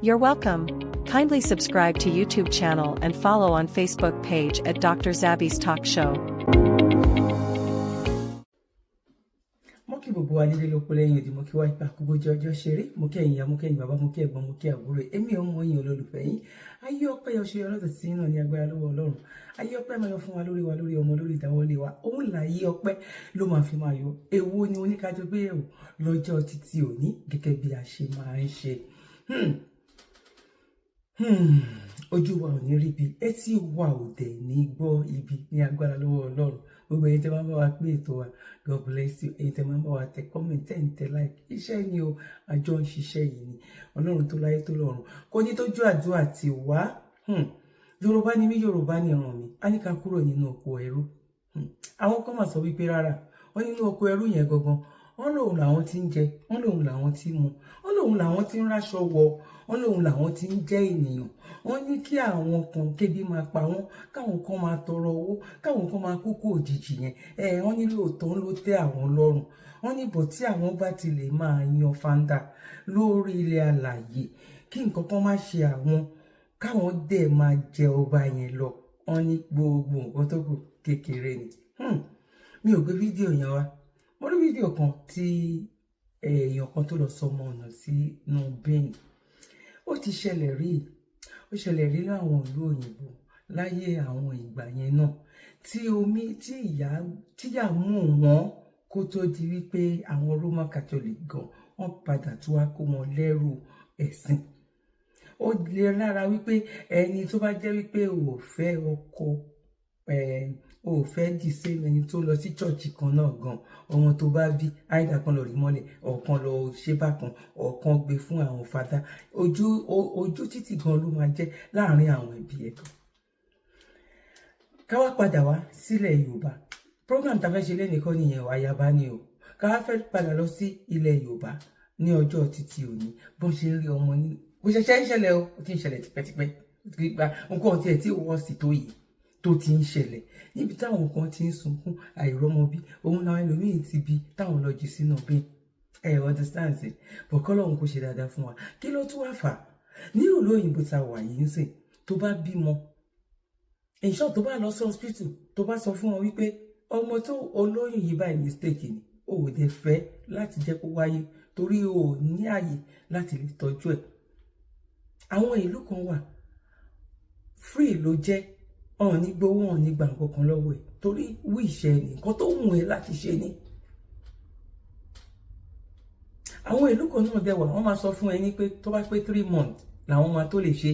You're welcome. Kindly subscribe to YouTube channel and follow on Facebook page at Dr. Zabby's Talk Show. Mo kí gbogbo wa nílé lóko lẹ́yìn odi mo kí wá ipa gbogbo ọjọ́ ṣeré mo kí ẹ̀yin ìyá mo kí ẹ̀yin bàbá mo kí ẹ̀gbọ́n mo kí àbúrò èmi ọmọ yín olólùfẹ́ yín ayé ọpẹ́ yọ ṣe ọlọ́dọ̀ tí náà ní agbára lọ́wọ́ Ọlọ́run ayé ọpẹ́ máa yọ fún wa lórí ọmọ lórí ìdáwọ́lé wa òun là ayé ọpẹ́ ló máa fi máa yọ èwo ni oníkájọ gbé yẹ̀wò lọ́jọ́ títí òní gẹ́gẹ́ bí a ṣe máa ń ṣe ojú wa ò ní rí ibi etí wa ò dẹ̀ ní gbọ́ ibi ní agbára lọ́wọ́ Ọlọ́run gbogbo ẹ̀yin tẹ́ máa ń bá wa pé ètò wa God bless you ẹ̀yin tẹ́ máa ń bá wa tẹ comment tẹ like iṣẹ́ ni o àjọ ń ṣiṣẹ́ yìí ni Ọlọ́run tó láyé tó lọ́run kò ní tójú àdúrà ti wá Yorùbá ni mí Yorùbá ni ìran mi á ní ká kúrò nínú oko ẹrú àwọn kan máa sọ wípé rárá wọ́n nínú oko ẹrú yẹn gangan wọ́n lòun làwọn ti ń jẹ wọ́n lòun làwọn ti ń mu wọ́n lòun làwọn ti ń ráṣọ wọ wọ́n lòun làwọn ti ń jẹ́ ènìyàn wọ́n ní kí àwọn kan kébi máa pa wọ́n káwọn kan máa tọrọ owó káwọn kan máa kúkú òjijì yẹn wọ́n ní lóòótọ́ ló tẹ́ àwọn lọ́rùn wọ́n ní bọ̀ tí àwọn bá ti lè máa yan fanda lórí ilẹ̀ alàyè kí nǹkan kan má ṣe àwọn káwọn dẹ̀ máa jẹ ọba yẹn lọ wọ́n ní gbogbo nǹkan tó kù kékeré ni mi ò gbé fídíò yẹn wá mo rí fídíò kan tí èèyàn kan tó lọ sọmọ ọ̀nà sínú bẹ́ẹ̀ ó ti ṣẹlẹ̀ rí ó ṣẹlẹ̀ rí láwọn ìlú òyìnbó láyé àwọn ìgbà yẹn náà tí omi tí ìyá mú wọn kó tó di wípé àwọn Roman Catholic gan wọn padà tó wá kó wọn lẹ́rù ẹ̀sìn ó lè lára wípé ẹni tó bá jẹ́ wípé ò fẹ́ ọkọ ò fẹ́ dì sí ẹni tó lọ sí chọ́ọ̀chì kan náà gan ọmọ tó bá bí àìdá kan lọ rí mọ́lẹ̀ ọ̀kan lọ ṣe bákan ọ̀kan gbé fún àwọn fada ojú títì gan ló máa jẹ́ láàrin àwọn ẹbí ẹ̀ kan. ká wá padà wá sílẹ̀ Yorùbá program tá a fẹ́ ṣe lẹ́nìkan nìyẹn àyàbá ni o ká wá fẹ́ padà lọ sí ilẹ̀ Yorùbá ní ọjọ́ títí òní bó ṣe ń rí ọmọ nínú bó ṣe ń ṣẹlẹ̀ o ó ti ń ṣẹlẹ̀ tipẹ́tipẹ́ gba nǹkan tí ẹ̀ tí wọ́n sì tó yìí tó ti ń ṣẹlẹ̀ níbi táwọn kan ti ń sunkún àìrọ́mọbí òun làwọn ẹlòmíín ti bí táwọn lọ jù sínú bí understand sí bọ̀ kọ́lọ́hún kò ṣe dáadáa fún wa kí ló tún wá fà ní ìlú òyìnbó ta wà yìí ń sìn tó bá bímọ ìṣọ́ tó bá lọ sí hospital tó bá sọ fún wọn wípé ọmọ tó olóyún yìí báyìí mistake ni o ò dẹ̀ fẹ́ láti jẹ́ kó wáyé torí o ò ní àyè láti lè tọ́jú ẹ̀ àwọn ìlú kan wà free ló jẹ́ ọ̀n ní gbowó ọ̀n ní gbà nǹkan kan lọ́wọ́ ẹ̀ torí wíṣẹ́ ni nǹkan tó wù ẹ́ láti ṣe ni. àwọn ìlú kan náà dẹ̀wà wọ́n máa sọ fún ẹni pé tó bá pé 3 months làwọn máa tó lè ṣe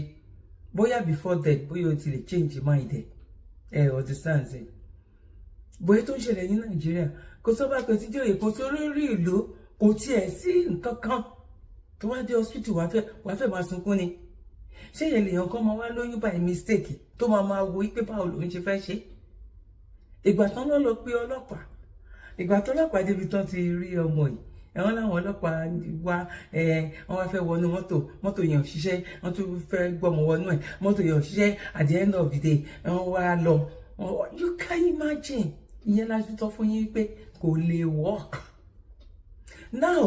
bóyá before that bóyá o ti lè change mind ẹ̀ understand ẹ̀. bóyá tó ń ṣẹlẹ̀ ní Nàìjíríà kò sọ́ba kan tí jẹ́ èkó tó lórí ìlú kò tiẹ̀ sí nǹkan kan tó wá dé hospital wàá fẹ́ máa sunkún ni ṣé yẹn lèèyàn kan máa wá lóyún by mistake tó máa wo pé báwo lòun ṣe fẹ́ ṣe ìgbà tán ló lọ pé ọlọ́pàá ìgbà tó ọlọ́pàá débi tán ti rí ọmọ yìí ẹ̀wọ̀n láwọn ọlọ́pàá wá wọ́n wá fẹ́ wọnú mọ́tò yẹn ò ṣiṣẹ́ wọ́n tún fẹ́ gbọ́mọ wọnú ẹ̀ mọ́tò yẹn ò ṣiṣẹ́ at the end of the day wọ́n wá lọ you can imagine ìyẹn la fi tọ́ fún yín pé kò lè work now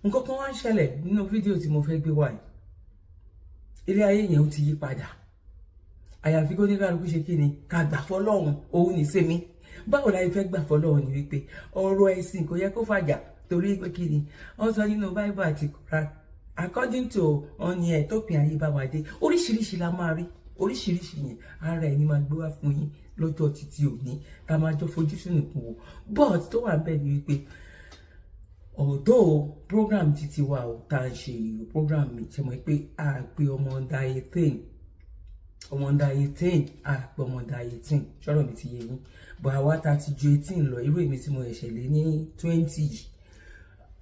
nǹkan kan wá ń ṣẹlẹ̀ nínú fídíò tí mo fẹ́ gbé wá yìí ilé ayé yẹn ó ti yí padà àyàfi kó ní kálukú ṣe kí ni ká gbà fọ́lọ́run òun ní sẹ́mi báwo la fẹ́ gbà fọ́lọ́run ni wípé ọ̀rọ̀ ẹ̀sìn kò yẹ kó fàjà torí pé kí ni wọ́n sọ nínú Bible àti Quran according to ọ̀nì ẹ̀ tó pin ayé bá wà dé oríṣiríṣi la máa rí oríṣiríṣi yẹn ara ẹ̀ ni máa gbé wá fún yín lọ́jọ́ títí òní ká máa jọ fojú sínú kù wò but tó wà bẹ́ẹ̀ ni wípé although program títí wa ò tá a ṣe program mi ṣe mọ̀ pé a gbé ọmọ under 18 a gbé ọmọ under 18 ṣọ́rọ̀ mi ti yé yín but àwa tá ti ju 18 lọ irú èmi tí mo ẹ̀ṣẹ̀ lé ní 20 yìí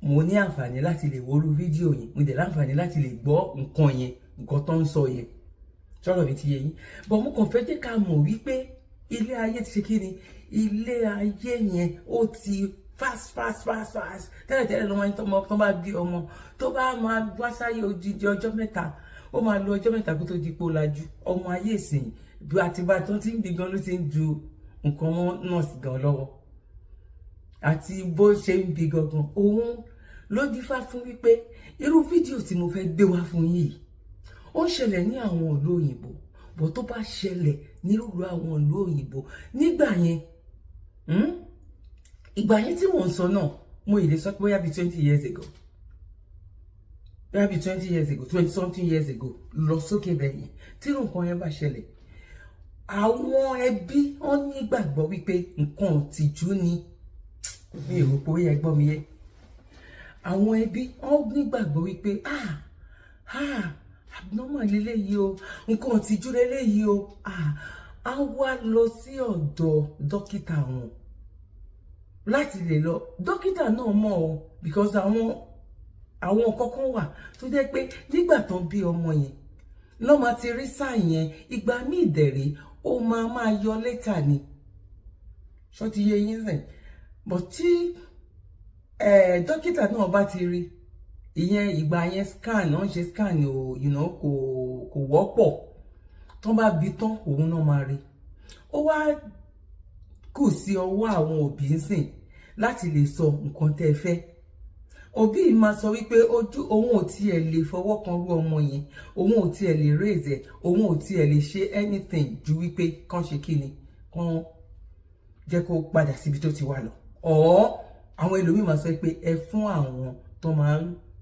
mo ní àǹfààní láti lè wo fídíò yẹn mo dẹ̀ láǹfààní láti lè gbọ́ nǹkan yẹn nǹkan tó ń sọ yẹn ṣọ́rọ̀ mi ti yé yín but mo kàn fẹ́ jẹ́ ká mọ̀ wípé ilé ayé ti ṣe kí ni ilé ayé yẹn ó ti fast tẹ́lẹ̀tẹ́lẹ̀ ló máa ń tọ́mọ tó bá bí ọmọ tó bá máa wá sáyé odidi ọjọ́ mẹ́ta ó máa lo ọjọ́ mẹ́ta kó tó di pé ó lajú ọmọ ayé ìsìn bí àtibá tó ti ń bí gan ló ti ń ju nǹkan wọn nọ́ọ̀sì gan lọ́wọ́ àti bó ṣe ń bí gangan òun ló dífá fún wípé irú fídíò tí mo fẹ́ gbé wá fún yín ó ṣẹlẹ̀ ní àwọn ìlú òyìnbó bó tó bá ṣẹlẹ̀ nírúurú àwọn ìlú òyìnbó nígbà yẹn ìgbà yẹn tí mò ń sọ náà mo lè sọ pé bóyá bí 20 years ago bóyá bí 20 years ago 20 something years ago lọ sókè bẹ́yẹn tí nǹkan yẹn bá ṣẹlẹ̀ àwọn ẹbí wọn nígbàgbọ́ wípé nǹkan ìtìjú ni mi ò rò pé ó yẹ gbọ́ mi yé àwọn ẹbí wọn nígbàgbọ́ wípé abnormal lélẹ́yìí o nǹkan ìtìjú lélẹ́yìí o á wá lọ sí ọ̀dọ̀ dókítà wọn láti lè lọ dókítà náà mọ̀ o because àwọn kọ̀ọ̀kan wà tó jẹ́ pé nígbà tó bí ọmọ yẹn lọ́ máa ti rí sáà yẹn ìgbà míì dẹ̀rẹ̀ ó máa yọ létà ni ṣó ti yé yín sìn but tí dókítà náà bá ti rí ìyẹn ìgbà yẹn scan náà ṣe scan o kò wọ́pọ̀ tó bá bí tán òun náà máa rí ó wá kù sí ọwọ́ àwọn òbí ń sìn láti lè sọ nǹkan tẹ́ fẹ́ òbí máa sọ wípé òun ò tiẹ̀ lè fọwọ́ kan rú ọmọ yẹn òun ò tiẹ̀ lè raise òun ò tiẹ̀ lè ṣe anything ju wípé kán ṣe kí ni kán jẹ́ kó padà síbi tó ti wà lọ àwọn ẹlòmíì máa sọ pé ẹ fún àwọn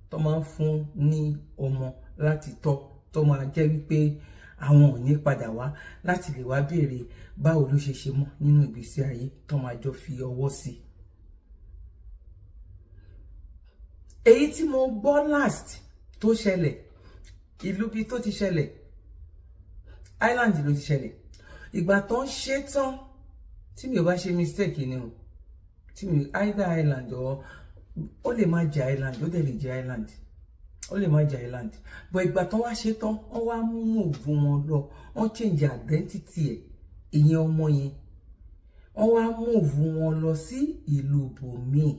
tó máa ń fún ní ọmọ láti tọ́ tó máa jẹ́ wípé àwọn ò ní padà wá láti lè wá béèrè báwo ló ṣe mọ́ nínú ìgbésí ayé tó máa jọ fi ọwọ́ sí. èyí tí mo gbọ́ last tó ṣẹlẹ̀ ìlú bí tó ti ṣẹlẹ̀ Island ló ti ṣẹlẹ̀ ìgbà tó ń ṣe tán tí mi ò bá ṣe mistake ni o tí mi either Island ó lè má jẹ́ Island ó dẹ̀ lè jẹ́ Island ó lè má jẹ́ Island but ìgbà tó wá ṣe tán wọ́n wá mú òògùn wọn lọ wọ́n change identity ẹ̀ ìyẹn ọmọ yẹn wọ́n wá mú òògùn wọn lọ sí ìlú bòmíì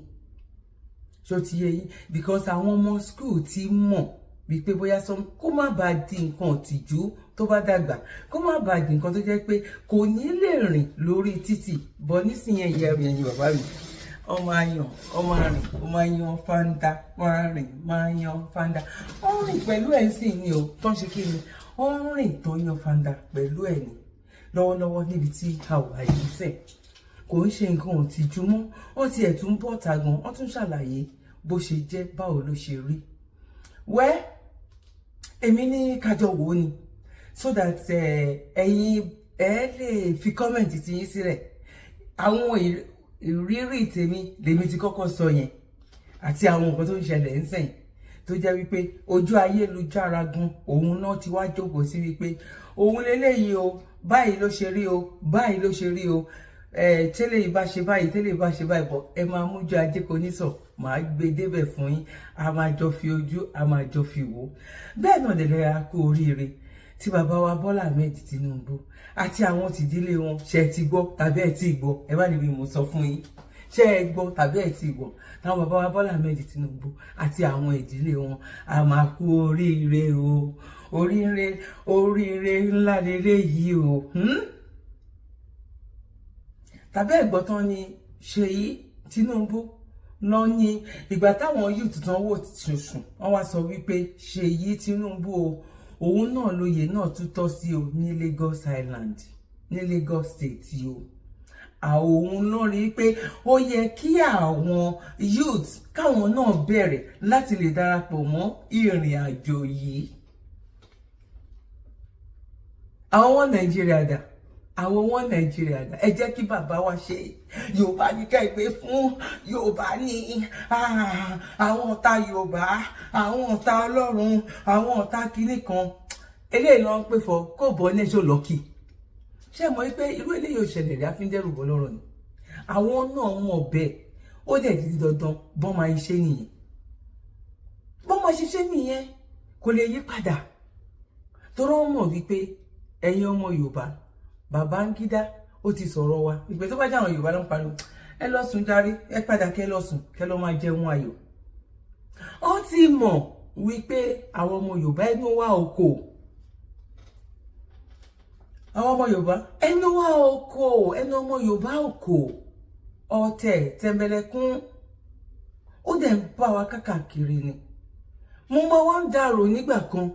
ṣó ti yé yín because àwọn ọmọ school ti mọ̀ wípé bóyá kó má bàa di nǹkan ìtìjú tó bá dàgbà kó má bàa di nǹkan tó jẹ́ pé kò ní lè rìn lórí títì bọ́ nísìnyẹn ìyá mi ẹ̀yin bàbá mi ọmọ àyàn ọmọ rìn ọmọ àyàn fanda máa rìn máa yan fanda ó ń rìn pẹ̀lú ẹ̀ sì ni o tó ń ṣe kí ni ó ń rìn tó yan fanda pẹ̀lú ẹ̀ ni lọ́wọ́lọ́wọ́ níbi tí a wà yìí sẹ̀ kò ń ṣe nǹkan ìtìjú mọ́ ó tiẹ̀ tún bọ́ ta gan ó tún ṣàlàyé bó ṣe jẹ́ báwo ló ṣe rí èmi ní kájọ wò ó ni so that ẹ̀yin lè fi kọ́mẹ̀ntì ti yín sílẹ̀ àwọn ìrírí tèmi lèmi ti kọ́kọ́ sọ yẹn àti àwọn nǹkan tó ń ṣẹlẹ̀ ń sìn tó jẹ́ wípé ojú ayélujára gan òun náà ti wá jókòó sí wípé òun lélẹ́yìí o báyìí ló ṣe rí o báyìí ló ṣe rí o tẹ́lẹ̀ ìbá ṣe báyìí tẹ́lẹ̀ ìbá ṣe báyìí bọ̀ ẹ máa mújú ajé kò ní sọ màá gbé débẹ̀ fún yín a máa jọ fi ojú a máa jọ fi wò bẹ́ẹ̀ náà lè lẹ́yà kú oríire tí bàbá wa Bọ́lá Ahmed Tinubu àti àwọn tìdílé wọn ṣe ti gbọ́ tàbí ẹ ti gbọ́ ẹ bá níbi mo sọ fún yín ṣe ẹ gbọ́ tàbí ẹ ti gbọ́ táwọn bàbá wa Bọ́lá Ahmed Tinubu àti àwọn ìdílé wọn a máa kú oríire o oríire ńlá lélẹ́yìí o tàbí ẹ̀gbọ́n tán ni Ṣèyí Tinubu lọ ní ìgbà táwọn youth tán wò ṣùṣùn wọ́n wá sọ wípé Ṣèyí Tinubu o òun náà lóye náà tún tọ́ sí o ní Lagos Island ní Lagos State o àwọn náà rí pé ó yẹ kí àwọn youth káwọn náà bẹ̀rẹ̀ láti lè darapọ̀ mọ́ ìrìn àjò yìí àwọn Nàìjíríà dà àwọn wọn Nàìjíríà dà ẹ jẹ́ kí bàbá wa ṣe Yorùbá ní kẹ́gbẹ́ fún Yorùbá ní àwọn ọ̀tá Yorùbá àwọn ọ̀tá Ọlọ́run àwọn ọ̀tá kìíní kan eléyìí ló ń pè fọ kó bọ́ nẹ́ṣọ́ lọ́kì ṣé mọ̀ pé irú eléyìí ò ṣẹlẹ̀ rí àfíndẹ́rù bọ́ lọ́rọ̀ ni àwọn náà mọ̀ bẹ́ẹ̀ ó dẹ̀ di dandan bọ́n máa ṣe nìyẹn bọ́n máa ṣiṣẹ́ nìyẹn kò lè yí padà torí wọ́n mọ̀ wípé ẹ̀yin ọmọ Yorùbá Babangida ó ti sọ̀rọ̀ wa ìpè tó bá jẹ́ àwọn Yorùbá ló ń pariwo ẹ lọ sùn jàre ẹ padà kẹ́ lọ sùn kẹ́ lọ máa jẹun ayọ̀ ó ti mọ̀ wípé àwọn ọmọ Yorùbá ẹnu wa oko àwọn ọmọ Yorùbá ẹnu wa oko ẹnu ọmọ Yorùbá oko ọ̀tẹ̀ tẹ̀mbẹ̀lẹ̀kún ó dẹ̀ ń bá wa káàkiri ni. Mo máa wá ń dàrò nígbà kan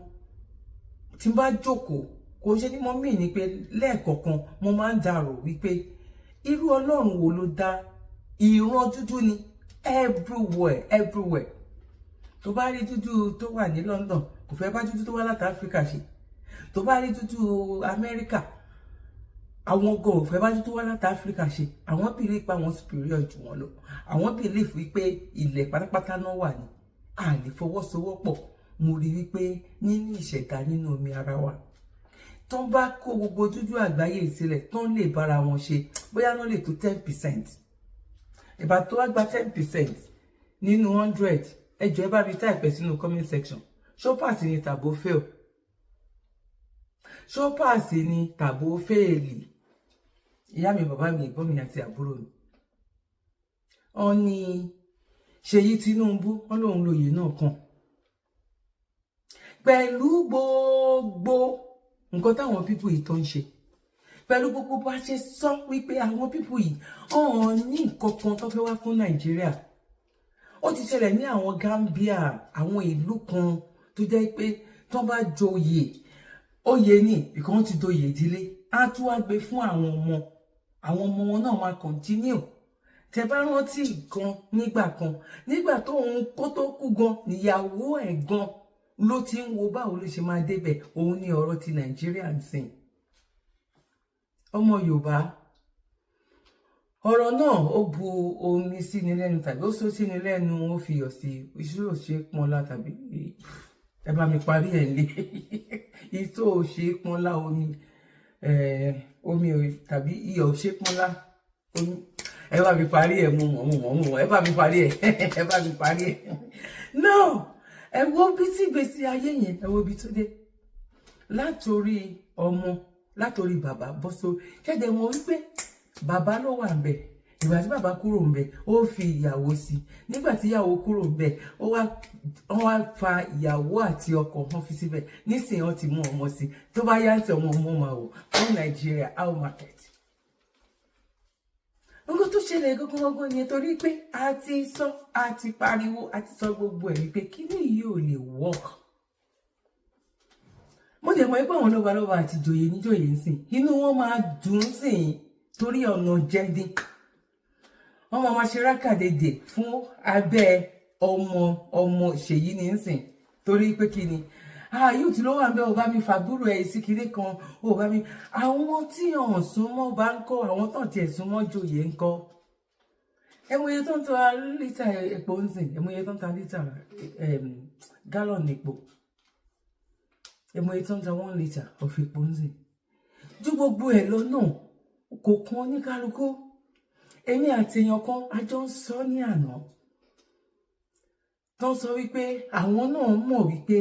tí n bá jókòó, kò ṣe ní mo mí ní pé lẹ́ẹ̀kọ̀ọ̀kan mo máa ń dàrò wípé irú Ọlọ́run wo ló dá ìran dúdú ni everywhere. Tó bá rí dúdú tó wà ní London kò fẹ́ bá dúdú tó wá láti Africa ṣe. Tó bá rí dúdú America, àwọn go fẹ́ bá dúdú tó wá láti Africa ṣe. Àwọn believe pa wọn superior jù wọn lọ. Àwọn believe wípé ilẹ̀ pátápátá náà wà ní. A lè fọwọ́sowọ́pọ̀. Mo rí wípé nínú ìṣẹ̀dá nínú omi ara wa. Tó bá kó gbogbo dúdú àgbáyé sílẹ̀ tó lè bára wọn ṣe, bóyá wọ́n lè tó 10%. Ìbá tó wá gba 10% nínú 100, ẹ jọ̀ọ́ ẹ bá mi type sínú comment section. Ṣó pass ni tàbó fail? Ṣó pass ni tàbó fail? Ìyá mi, bàbá mi, ẹ̀gbọ́n mi àti àbúrò mi. Wọ́n ní Ṣèyí Tinubu, wọ́n lòun lóye náà kàn. Pẹ̀lú gbogbo nǹkan táwọn people yìí tó ń ṣe. Pẹ̀lú gbogbo bá ṣe sọ wípé àwọn people yìí ọ̀n ní nǹkan kan tó fẹ́ wá fún Nàìjíríà. Ó ti ṣẹlẹ̀ ní àwọn Gambia, àwọn ìlú kan tó jẹ́ pé tó bá joyè, oyè ní ìkan ti doyè ìdílé, á tún wá gbé fún àwọn ọmọ wọn náà máa continue. Tẹ́ bá rántí gan nígbà tó ń kó tó kú gan, níyàwó ẹ̀ gan ló ti ń wo báwo ló ṣe máa débẹ̀. Òun ni ọ̀rọ̀ ti Nàìjíríà ń sìn. Ọmọ Yorùbá, ọ̀rọ̀ náà ó bu omi sí ni lẹ́nu tàbí ó sọ sí ni lẹ́nu, ó fi iyọ̀ sí, iṣu ò ṣe pọ́nlá tàbí ẹ bá mi parí ẹ̀ lé. Iṣu ò ṣe pọ́nlá omi tàbí iyọ̀ ò ṣe pọ́nlá omi. Ẹ bá mi parí ẹ̀, mo mọ̀, ẹ bá mi parí ẹ̀, ẹ bá mi parí ẹ̀. No, ẹ wo bí tí ìgbésí ayé yẹn, ẹ wo bí tó dé. Látorí ọmọ, látorí bàbá bọ́ sórí. Ṣẹ́jẹ̀ wọn wípé bàbá ló wà ńbẹ̀. Ìgbà tí bàbá kúrò ńbẹ̀, ó fi ìyàwó sí. Nígbà tí ìyàwó kúrò ńbẹ̀, wọ́n wá fa ìyàwó àti ọkọ wọn fi síbẹ̀. Nísìnyí wọ́n ti mú ọmọ sí. Tó bá yá sí ọmọ máa wò fún Nàìjíríà how market. Nǹkan tó ṣẹlẹ̀ gógógógó ni torí pé a ti sọ, a ti pariwo, a ti sọ gbogbo ẹ̀ wípé kíní yìí ò lè work. Mo dẹ̀ mọ̀ pé àwọn lọ́balọ́ba àti ìjòyè níjòyè ń sìn. Inú wọn máa dùn sìn torí ọ̀nà jẹ́dín. Wọ́n máa ṣe rákàdédè fún abẹ́ ọmọ Ṣèyí ní ń sìn. Torí pé kí ni? Yóò tí ló wà ń bẹ́, ò bá mi fàbúrò ẹ̀ sí kiri kan, ò bá mi. Àwọn tí ọ̀hún súnmọ́ bá ń kọ́, àwọn tó tiẹ̀ súnmọ́ jòyè ń kọ́. Ẹmọye tó ń ta lítà epo ń sìn, ẹmọye tó ń ta lítà gallon epo. Ẹmọye tó ń ta 1 litre of epo ń sìn. Ju gbogbo ẹ̀ lọ náà, kò kan oníkálukú. Èmi àti èèyàn kan a jọ ń sọ ní àná. Tó ń sọ wípé àwọn náà mọ̀ wípé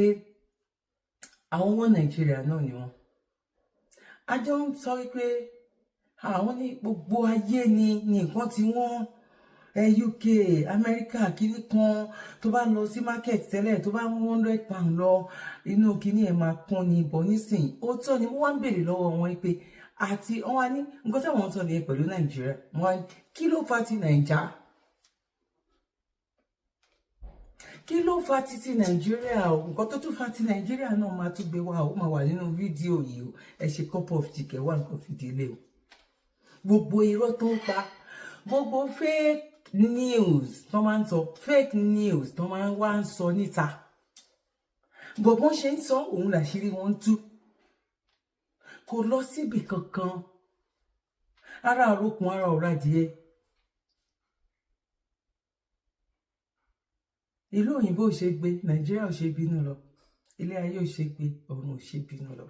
àwọn ọmọ Nàìjíríà náà ni wọ́n. A jọ ń sọ wípé àwọn ní gbogbo ayé ni nǹkan tí wọ́n UK, America, kíní kan tó bá lọ sí market tẹ́lẹ̀ tó bá mú £100 lọ inú kíní ẹ̀ máa kún ní bọ̀ nísìnyí. Ó tọ́ ni mo wá ń béèrè lọ́wọ́ wọn pé àti wọ́n wá ní nǹkan tí àwọn ń sọ nìyẹn pẹ̀lú Nàìjíríà. Wọ́n kí ló fa ti Nàìjà? Kí ló fa ti Nàìjíríà o? Nǹkan tó tún fa ti Nàìjíríà náà máa tún gbé wá o, máa wà nínú fídíò yìí o. Ẹ ṣe cup of tea kẹ́ wá nǹkan fìdílé o. Gbogbo irọ́ tó ń pa, gbogbo fake news tó máa ń sọ, fake news tó máa ń wá ń sọ níta. Gbogbo ṣe ń sọ òun làṣírí wọn tú. Kò lọ síbi kankan. Ara àrokùn ara ọ̀rá adìẹ. Ìlú òyìnbó ò ṣe gbé, Nàìjíríà ò ṣe bínú lọ. Ilé ayé ò ṣe gbé, ọ̀run ò ṣe bínú lọ.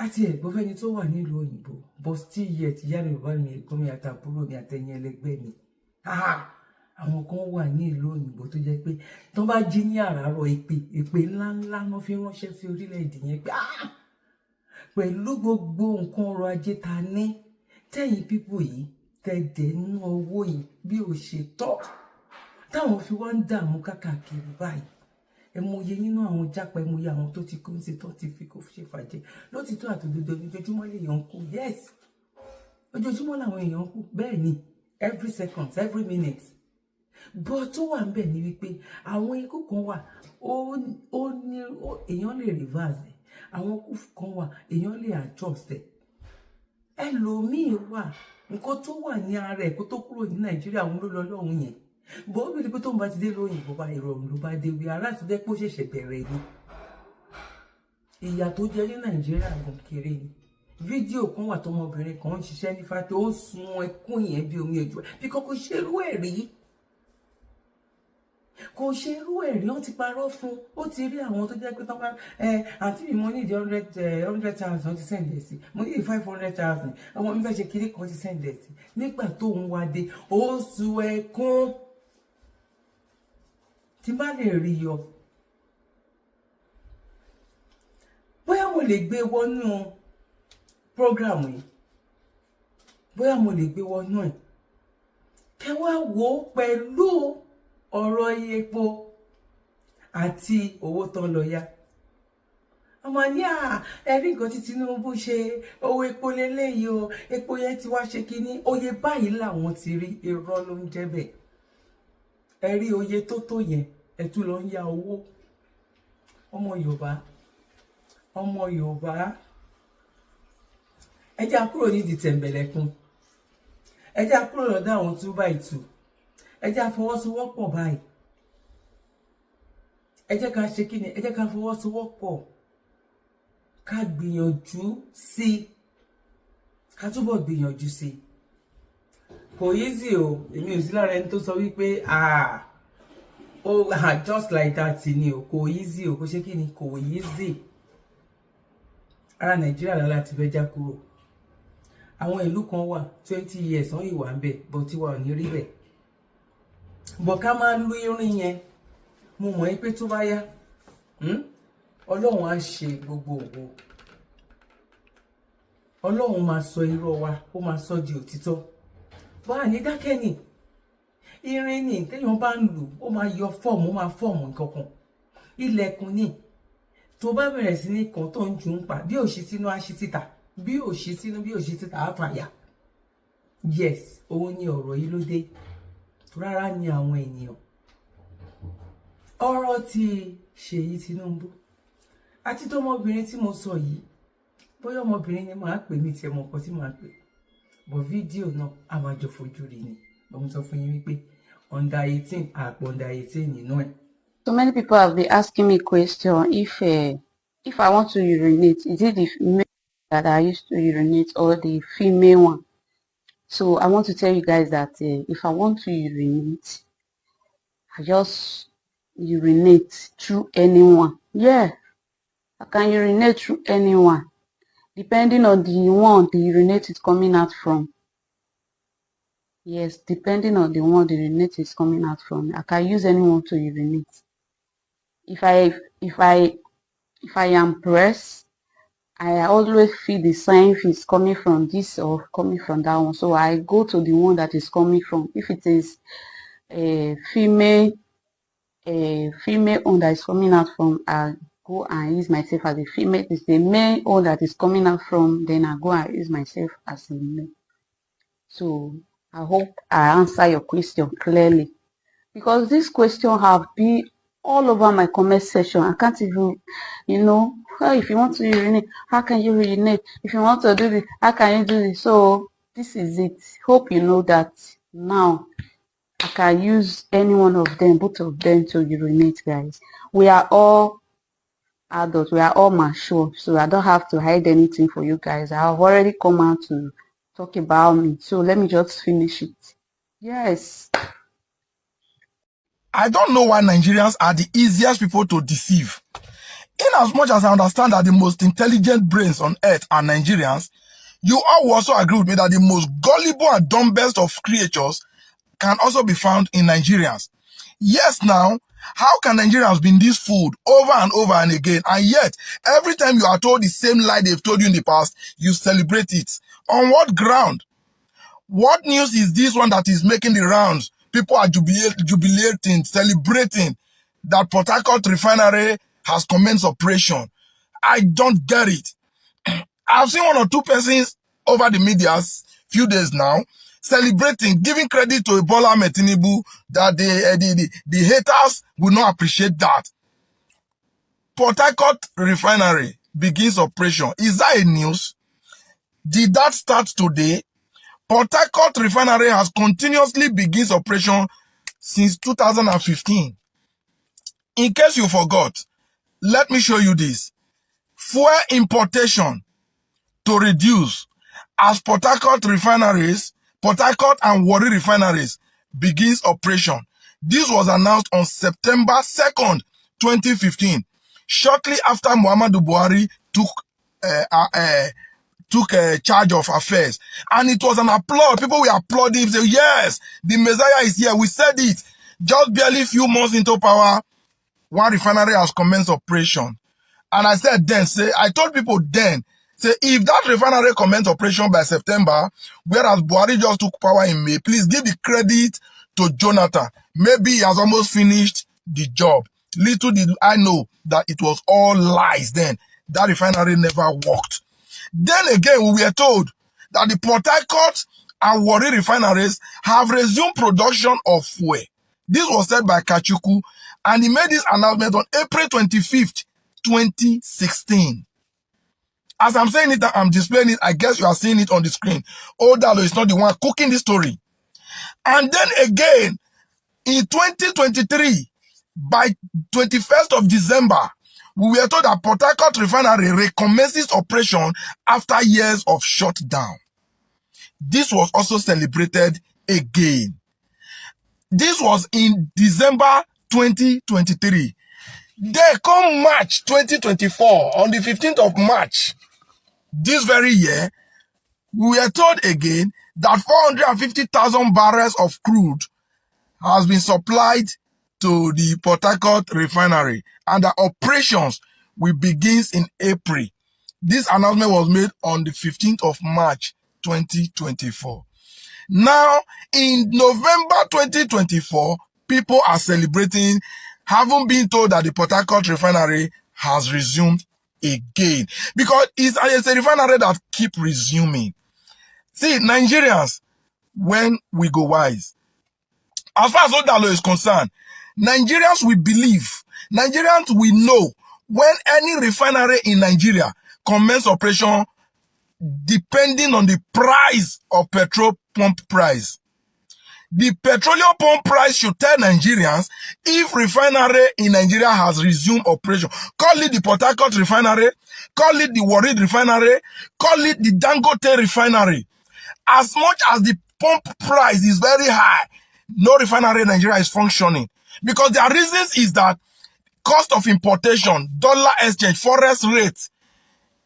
Àti ẹ̀gbọ́n fẹ́ni tó wà nílùú òyìnbó, but still yet ìyá mi, bàbá mi, ẹ̀gbọ́n mi àtàbúrò mi àtẹ̀yìn ẹlẹgbẹ́ mi. Àwọn kan wà ní ìlú òyìnbó tó jẹ́ pé tó bá jí ní àràárọ̀ èpè ńláńlá náà fi ránṣẹ́ sí orílẹ̀-èdè yẹn pé pẹ̀lú gbogbo nǹkan ọrọ̀ ajé ta ní tẹ̀yìn pípò yìí tẹ̀dẹ̀ nínú owó yìí bí ò ṣe tọ́ táwọn fi wá ń dààmú káàkiri báyìí. Ẹmọye nínú àwọn jápa, ẹmọye àwọn tó ti kú ń ṣe tó ti fi kó ṣe fàjẹ́ lótìtọ́ àtòdodo ojoojúmọ́ lèèyàn kú. Yes, ojoojúmọ́ làwọn èèyàn kú. Bẹ́ẹ̀ ni, every second, every minute bọ́ tó wà ń bẹ̀ ni wípé àwọn ikú kan wà èèyàn lè reverse ẹ̀, àwọn ikú kan wà èèyàn lè adjust ẹ̀. Ẹlòmíì wà nǹkan tó wà ní ara ẹ̀ kó tó kúrò ní Nàìjíríà òun ló lọ lọ́hùn yẹn, bọ́ ó bìí pé tó ń bá ti dé lóyìnbó bá ìrọ̀rùn ló bá dé wí ara ti jẹ́ pé ó ṣẹ̀ṣẹ̀ bẹ̀rẹ̀ ni. Ìyà tó jẹ ní Nàìjíríà gan kéré ni. Fídíò kan wà tọmọbìnrin kan ń ṣiṣẹ́ ní fàtí ó sun ẹkún yẹn bí omi ojú ẹ̀ bí kò ṣerú ẹ̀ rí, kò ṣerú ẹ̀ rí. Wọ́n ti parọ́ fún, ó ti rí àwọn tó jẹ́ pé tán bá àǹtí mi mo ní ìdí 100,000 ti sẹ́ǹdẹ̀ sí, mo ní ìdí 500,000 ọmọ mi fẹ́ ṣe kiri kan ti sẹ́ǹdẹ̀ sí. Nígbà tó ń wá dé ó sun ẹkún. Tí bá lè rí yọ bóyá mo lè gbé wọnú program yìí, bóyá mo lè gbé wọnú ẹ̀ kẹ́ wá wò ó pẹ̀lú ọ̀rọ̀ epo àti owó tán lọ yá. Ọmọ ní ẹ̀rí nǹkan tí Tinubu ṣe, owó epo lélẹ́yìí o, epo yẹn ti wá ṣe kínní, oye báyìí làwọn ti rí. Irọ́ ló ń jẹ́ bẹ́ẹ̀. Ẹ rí oye tó tó yẹn ẹ tún lọ ń yá owó. Ọmọ Yorùbá ẹ jẹ́ kúrò nídìí tẹ̀m̀bẹ̀lẹ̀kun, ẹ jẹ́ kúrò lọ́dọ̀ àwọn 2x2, ẹ jẹ́ fọwọ́sowọ́pọ̀ báyìí. Ẹ jẹ́ ká ṣe kí ni, ẹ jẹ́ ká fọwọ́sowọ́pọ̀ ká gbìyànjú sí, ká túbọ̀ gbìyànjú sí. Kò easy o, èmi ò sí lára ẹni tó sọ wípé just like that ni o, kò easy o, kò ṣe kí ni, kò easy. Ara Nàìjíríà lọ́la ti fẹ́ já kúrò. Àwọn ìlú kan wà 20 years wọ́n ìwà ń bẹ̀ bọ́ tí wà ò ní rí bẹ̀. Bọ̀ ká máa lu irin yẹn, mo mọ̀ pé tó bá yá Ọlọ́run á ṣe gbogbo ògo. Ọlọ́run máa sọ irọ́ wa, ó máa sọ di òtítọ́. Bá ní dákẹ́ ni irin ni téèyàn bá ń lù ó máa yọ fọ́ọ̀mù, ó máa fọ́ọ̀mù nǹkan kan. Ilẹ̀kùn ni tó bá bẹ̀rẹ̀ sí ní kan tó ń jù ń pa bí òṣì sínú á ṣí títà, bí òṣì sínú bí òṣì títà á fàyà. Yes, òun ni ọ̀rọ̀ yìí ló dé. Rárá ni àwọn ènìyàn. Ọ̀rọ̀ ti Ṣèyí Tinubu àti tọmọbìnrin tí mo sọ yìí, bóyá ọmọbìnrin ni màá pè mí tiẹ̀ mọ̀ nǹkan tí màá pè. Bọ̀ fídíò náà a máa jọ fojú rí ni. Mo sọ fún yín wípé under 18 àpò under 18 nínú ẹ̀. So many people have been asking me question if I want to urinate, is it the male that I used to urinate or the female one? So I want to tell you guys that if I want to urinate, I just urinate through anyone. Yeah, I can urinate through anyone, depending on the one the urinate is coming out from. Yes, depending on the one the urinate is coming out from, I can use anyone to urinate. If I am pressed, I always feel the sign if it's coming from this or coming from that one. So I go to the one that is coming from. If it is a female one that is coming out from, I go and use myself as a female. If it's the male one that is coming out from, then I go and use myself as a male. So I hope I answer your question clearly, because this question have been all over my comment section. I can't even, if you want to urinate, how can you urinate? If you want to do this, how can you do this? So this is it. Hope you know that now I can use any one of them, both of them, to urinate, guys. We are all adults, we are all mature, so I don't have to hide anything for you guys. I have already come out to talk about me, so let me just finish it. Yes. I don't know why Nigerians are the easiest people to deceive. In as much as I understand that the most intelligent brains on earth are Nigerians, you all will also agree with me that the most gullible and dumbest of creatures can also be found in Nigerians. Yes, now, how can Nigerians be this fooled over and over and again, and yet every time you are told the same lie they've told you in the past, you celebrate it? On what ground? What news is this one that is making the rounds? People are jubilating, celebrating that Port Harcourt Refinery has commenced operation. I don't get it. I've seen one or two persons over the medias few days now celebrating, giving credit to Bola Ahmed Tinubu that the haters will not appreciate that. Port Harcourt Refinery begins operation. Is that a news? Did that start today? Port Harcourt Refinery has continuously begins operation since 2015. In case you forgot, let me show you this. Fuel importation to reduce as Port Harcourt refineries, Port Harcourt and Warri refineries begins operation. This was announced on September 2nd, 2015, shortly after Muhammadu Buhari took charge of affairs. And it was an applaud. People were applauding, say, yes, the Messiah is here. We said it. Just barely few months into power, one refinery has commenced operation. And I said then, I told people then, if that refinery commenced operation by September, whereas Buhari just took power in May, please give the credit to Jonathan. Maybe he has almost finished the job. Little did I know that it was all lies then. That refinery never worked. Then again, we were told that the Port Harcourt and Warri refineries have resumed production of fuel. This was said by Kachuku, and he made this announcement on April 25th, 2016. As I'm saying it, I'm displaying it. I guess you are seeing it on the screen. Odalo is not the one cooking the story. And then again, in 2023, by 21st of December, we were told that Port Harcourt Refinery recommences operation after years of shutdown. This was also celebrated again. This was in December 2023. Then come March 2024, on the 15th of March, this very year, we were told again that 450,000 barrels of crude has been supplied to the Port Harcourt Refinery, and the operations will begin in April. This announcement was made on the 15th of March 2024. Now, in November 2024, people are celebrating, having been told that the Port Harcourt Refinery has resumed again. Because it's a refinery that keep resuming. See, Nigerians, when we go wise, as far as Odalo is concerned, Nigerians will believe, Nigerians will know when any refinery in Nigeria commence operation depending on the price of petrol pump price. The petroleum pump price should tell Nigerians if refinery in Nigeria has resumed operation. Call it the Port Harcourt Refinery, call it the Warri Refinery, call it the Dangote Refinery. As much as the pump price is very high, no refinery in Nigeria is functioning. Because their reasons is that cost of importation, dollar exchange, forex rate,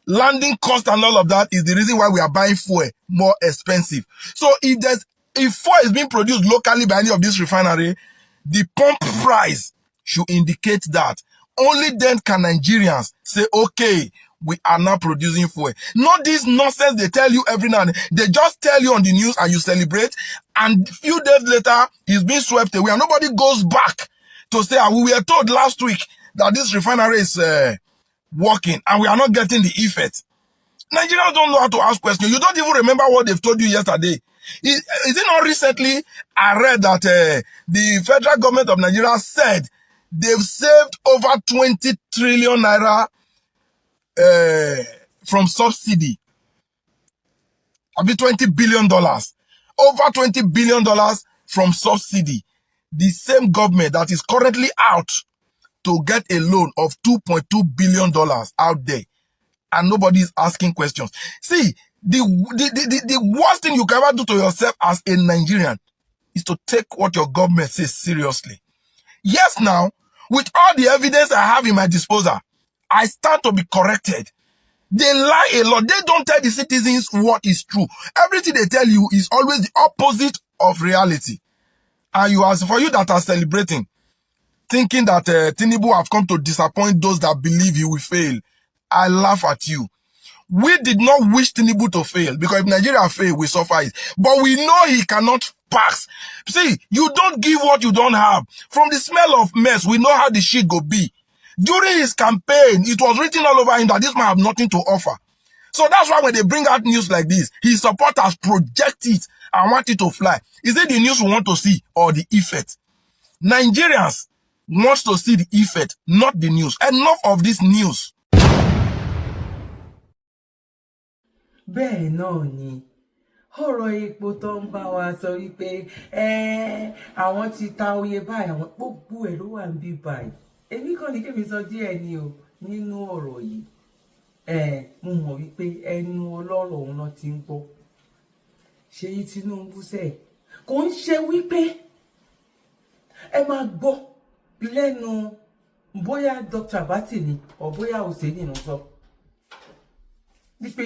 landing cost and all of that is the reason why we are buying fuel more expensive. So if fuel is being produced locally by any of this refinery, the pump price should indicate that. Only then can Nigerians say, okay, we are now producing fuel. Not this nonsense they tell you every now and then. They just tell you on the news and you celebrate, and a few days later, it's being swept away and nobody goes back to say, we were told last week that this refinery is working and we are not getting the effect. Nigerians don't know how to ask questions. You don't even remember what they've told you yesterday. Is it not recently I read that the federal government of Nigeria said they've saved over 20 trillion naira from subsidy? I mean $20 billion. Over $20 billion from subsidy. The same government that is currently out to get a loan of $2.2 billion out there. And nobody is asking questions. See, the worst thing you can ever do to yourself as a Nigerian is to take what your government says seriously. Yes, now, with all the evidence I have in my disposal, I stand to be corrected. They lie a lot. They don't tell the citizens what is true. Everything they tell you is always the opposite of reality. And for you that are celebrating, thinking that Tinubu have come to disappoint those that believe he will fail, I laugh at you. We did not wish Tinubu to fail, because if Nigeria fail, we suffer it. But we know he cannot pass. See, you don't give what you don't have. From the smell of mess, we know how the shit go be. During his campaign, it was written all over him that this man have nothing to offer. So that's why when they bring out news like this, his supporters project it and want it to fly. Is it the news we want to see or the effect? Nigerians want to see the effect, not the news. Enough of this news. Bẹ́ẹ̀ náà ni ọ̀rọ̀ epo tó ń bá wa sọ wípé àwọn ti ta oye báyìí, àwọn gbogbo ẹ̀ ló wà ń bí báyìí. Èmi kàn ní kémi sọ díẹ̀ ni o nínú ọ̀rọ̀ yìí. Mo mọ̀ wípé ẹnu ọlọ́rọ̀ òun náà ti ń gbọ́. Ṣèyí Tinubu sẹ̀ kò ń ṣe wípé ẹ máa gbọ́ lẹ́nu bóyá Dr. Bati ni or bóyá Oseni ló sọ wípé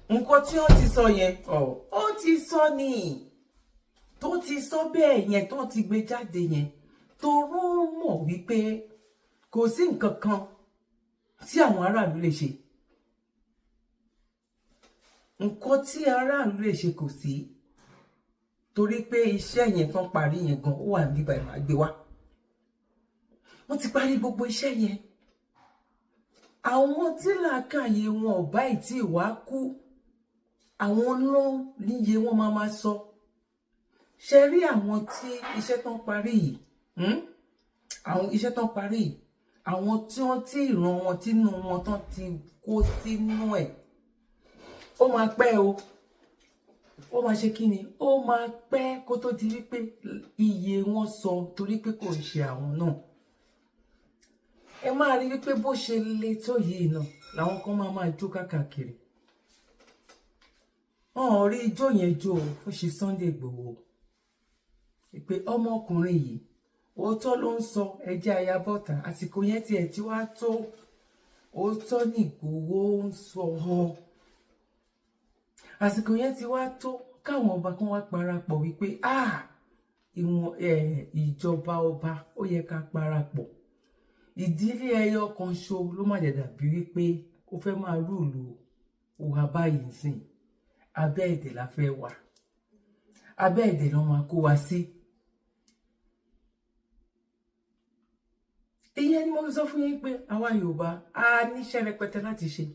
nǹkan tí wọ́n ti sọ yẹn ó ti sọ ni tó ti sọ bẹ́ẹ̀ yẹn tó ti gbé jáde yẹn tó rán mọ̀ wípé kò sí nǹkan kan tí àwọn aráàlú lè ṣe. Nǹkan tí aráàlú lè ṣe kò sí torí pé iṣẹ́ yẹn tán parí yẹn gan ó wà níbà ẹ̀ máa gbé wá. Wọ́n ti parí gbogbo iṣẹ́ yẹn. Àwọn tí làákàyè wọn ò bá ìtì wá kú, àwọn ló níye wọn máa sọ. Ṣe rí àwọn tí iṣẹ́ tán parí yìí, àwọn iṣẹ́ tán parí yìí, àwọn tí wọ́n ti ìran wọn tínú wọn tán ti kó sínú ẹ̀, ó máa pẹ́ o. Ó máa ṣe kí ni? Ó máa pẹ́ kó tó di wípé iye wọn sọ torí pé kò ń ṣe àwọn náà. Ẹ máa rí wípé bó ṣe le tó yìí náà làwọn kan máa jó káàkiri. Wọ́n rí ijó yẹn jó fún ṣe Sunday Igboho. Pé ọmọkùnrin yìí òótọ́ ló ń sọ ẹjẹ́ ayabọ́ta àsìkò yẹn tiẹ̀ tí wàá tó òótọ́ ní Igboho ń sọ àsìkò yẹn ti wá tó káwọn ọba kan wá parapọ̀ wípé ìjọba ọba ó yẹ ká parapọ̀. Ìdílé ẹyọ kan ṣo ló má dẹ̀ dàbí wípé ó fẹ́ máa rúùlù òwà báyìí sìn. Abẹ́ ẹ̀dẹ̀ la fẹ́ wà, abẹ́ ẹ̀dẹ̀ ló máa kó wa sí. Ìyẹn ni mo sọ fún yín pé àwa Yorùbá a níṣẹ́ rẹpẹtẹ láti ṣe.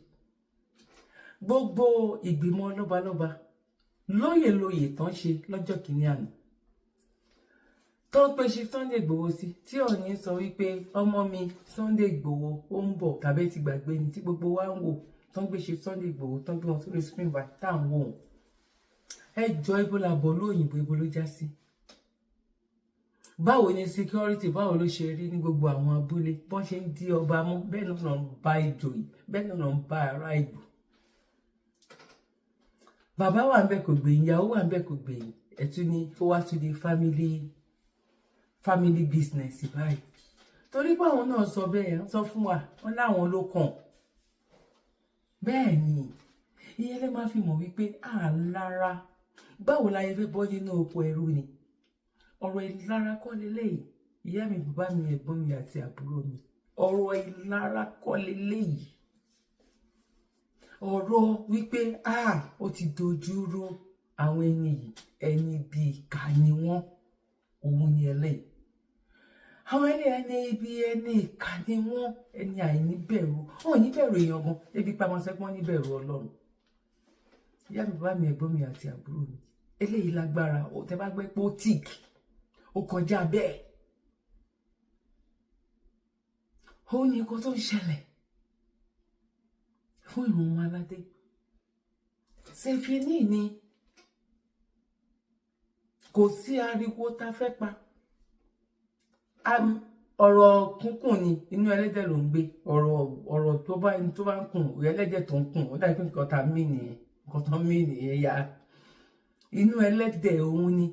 Gbogbo ìgbìmọ̀ lọ́balọ́ba lóyè tán ṣe lọ́jọ́ kìíní àná tó ń pe ṣe Sunday Igboho sí, tí Ọọ̀ni sọ wípé ọmọ mi Sunday Igboho ó ń bọ̀ tàbí ti gbàgbé ni, tí gbogbo wa ń wò tó ń gbé ṣe Sunday Igboho tó ń gbé wọn sórí screen by tá à ń wò wọn. Ẹjọ́ ibo la bọ̀ lóyìnbó, ibo ló já sí? Báwo ni security, báwo ló ṣe rí ní gbogbo àwọn abúlé? Bọ́n ṣe ń dí ọba mú, bẹ́ẹ̀ náà ń bá ìjòyè, bẹ́ẹ̀ náà ń bá ará ìlú. Bàbá wà ń bẹ kò gbẹ̀yìn, ìyàwó wà ń bẹ kò gbẹ̀yìn, ẹ̀tún ni ó wá tún di family business báyìí. Torí pé àwọn náà sọ bẹ́ẹ̀, sọ fún wa, wọ́n láwọn ló kàn. Bẹ́ẹ̀ ni ìyẹn lè máa fi mọ̀ wípé lára báwo la yẹ fẹ́ bọ́ nínú oko ẹrú ni. Ọ̀rọ̀ ìlara kọ́ leléyìí, ìyá mi, bàbá mi, ẹ̀gbọ́n mi àti àbúrò mi. Ọ̀rọ̀ ìlara kọ́ leléyìí. Ọ̀rọ̀ wípé ó ti dojú rú àwọn ẹni bíi ìkà ni wọ́n, òun ni ẹlẹ́yìí. Àwọn ẹni ibi ẹni ìkà ni wọ́n, ẹni àìní bẹ̀rù. Wọ́n ní bẹ̀rù èèyàn gan, ebi pa wọn sẹ́pọ́n ní bẹ̀rù Ọlọ́run. Ìyá mi, bàbá mi, ẹ̀gbọ́n mi àti àbúrò mi. Eléyìí lágbára, tẹ́ bá gbé pé ó tíìkì, ó kọjá bẹ́ẹ̀. Ó ní nǹkan tó ń ṣẹlẹ̀ fún ìran ọmọ aládé. Ṣèfínì ni kò sí ariwo tá fẹ́ pa. Ọ̀rọ̀ kúnkùn ni inú ẹlẹ́dẹ̀ ló ń gbé. Ọ̀rọ̀ tó bá ń kùn, ẹlẹ́dẹ̀ tó ń kùn, ó dàbí nǹkan tá mí nìyẹn, nǹkan tó mí nìyẹn ya. Inú ẹlẹ́dẹ̀ òun ni.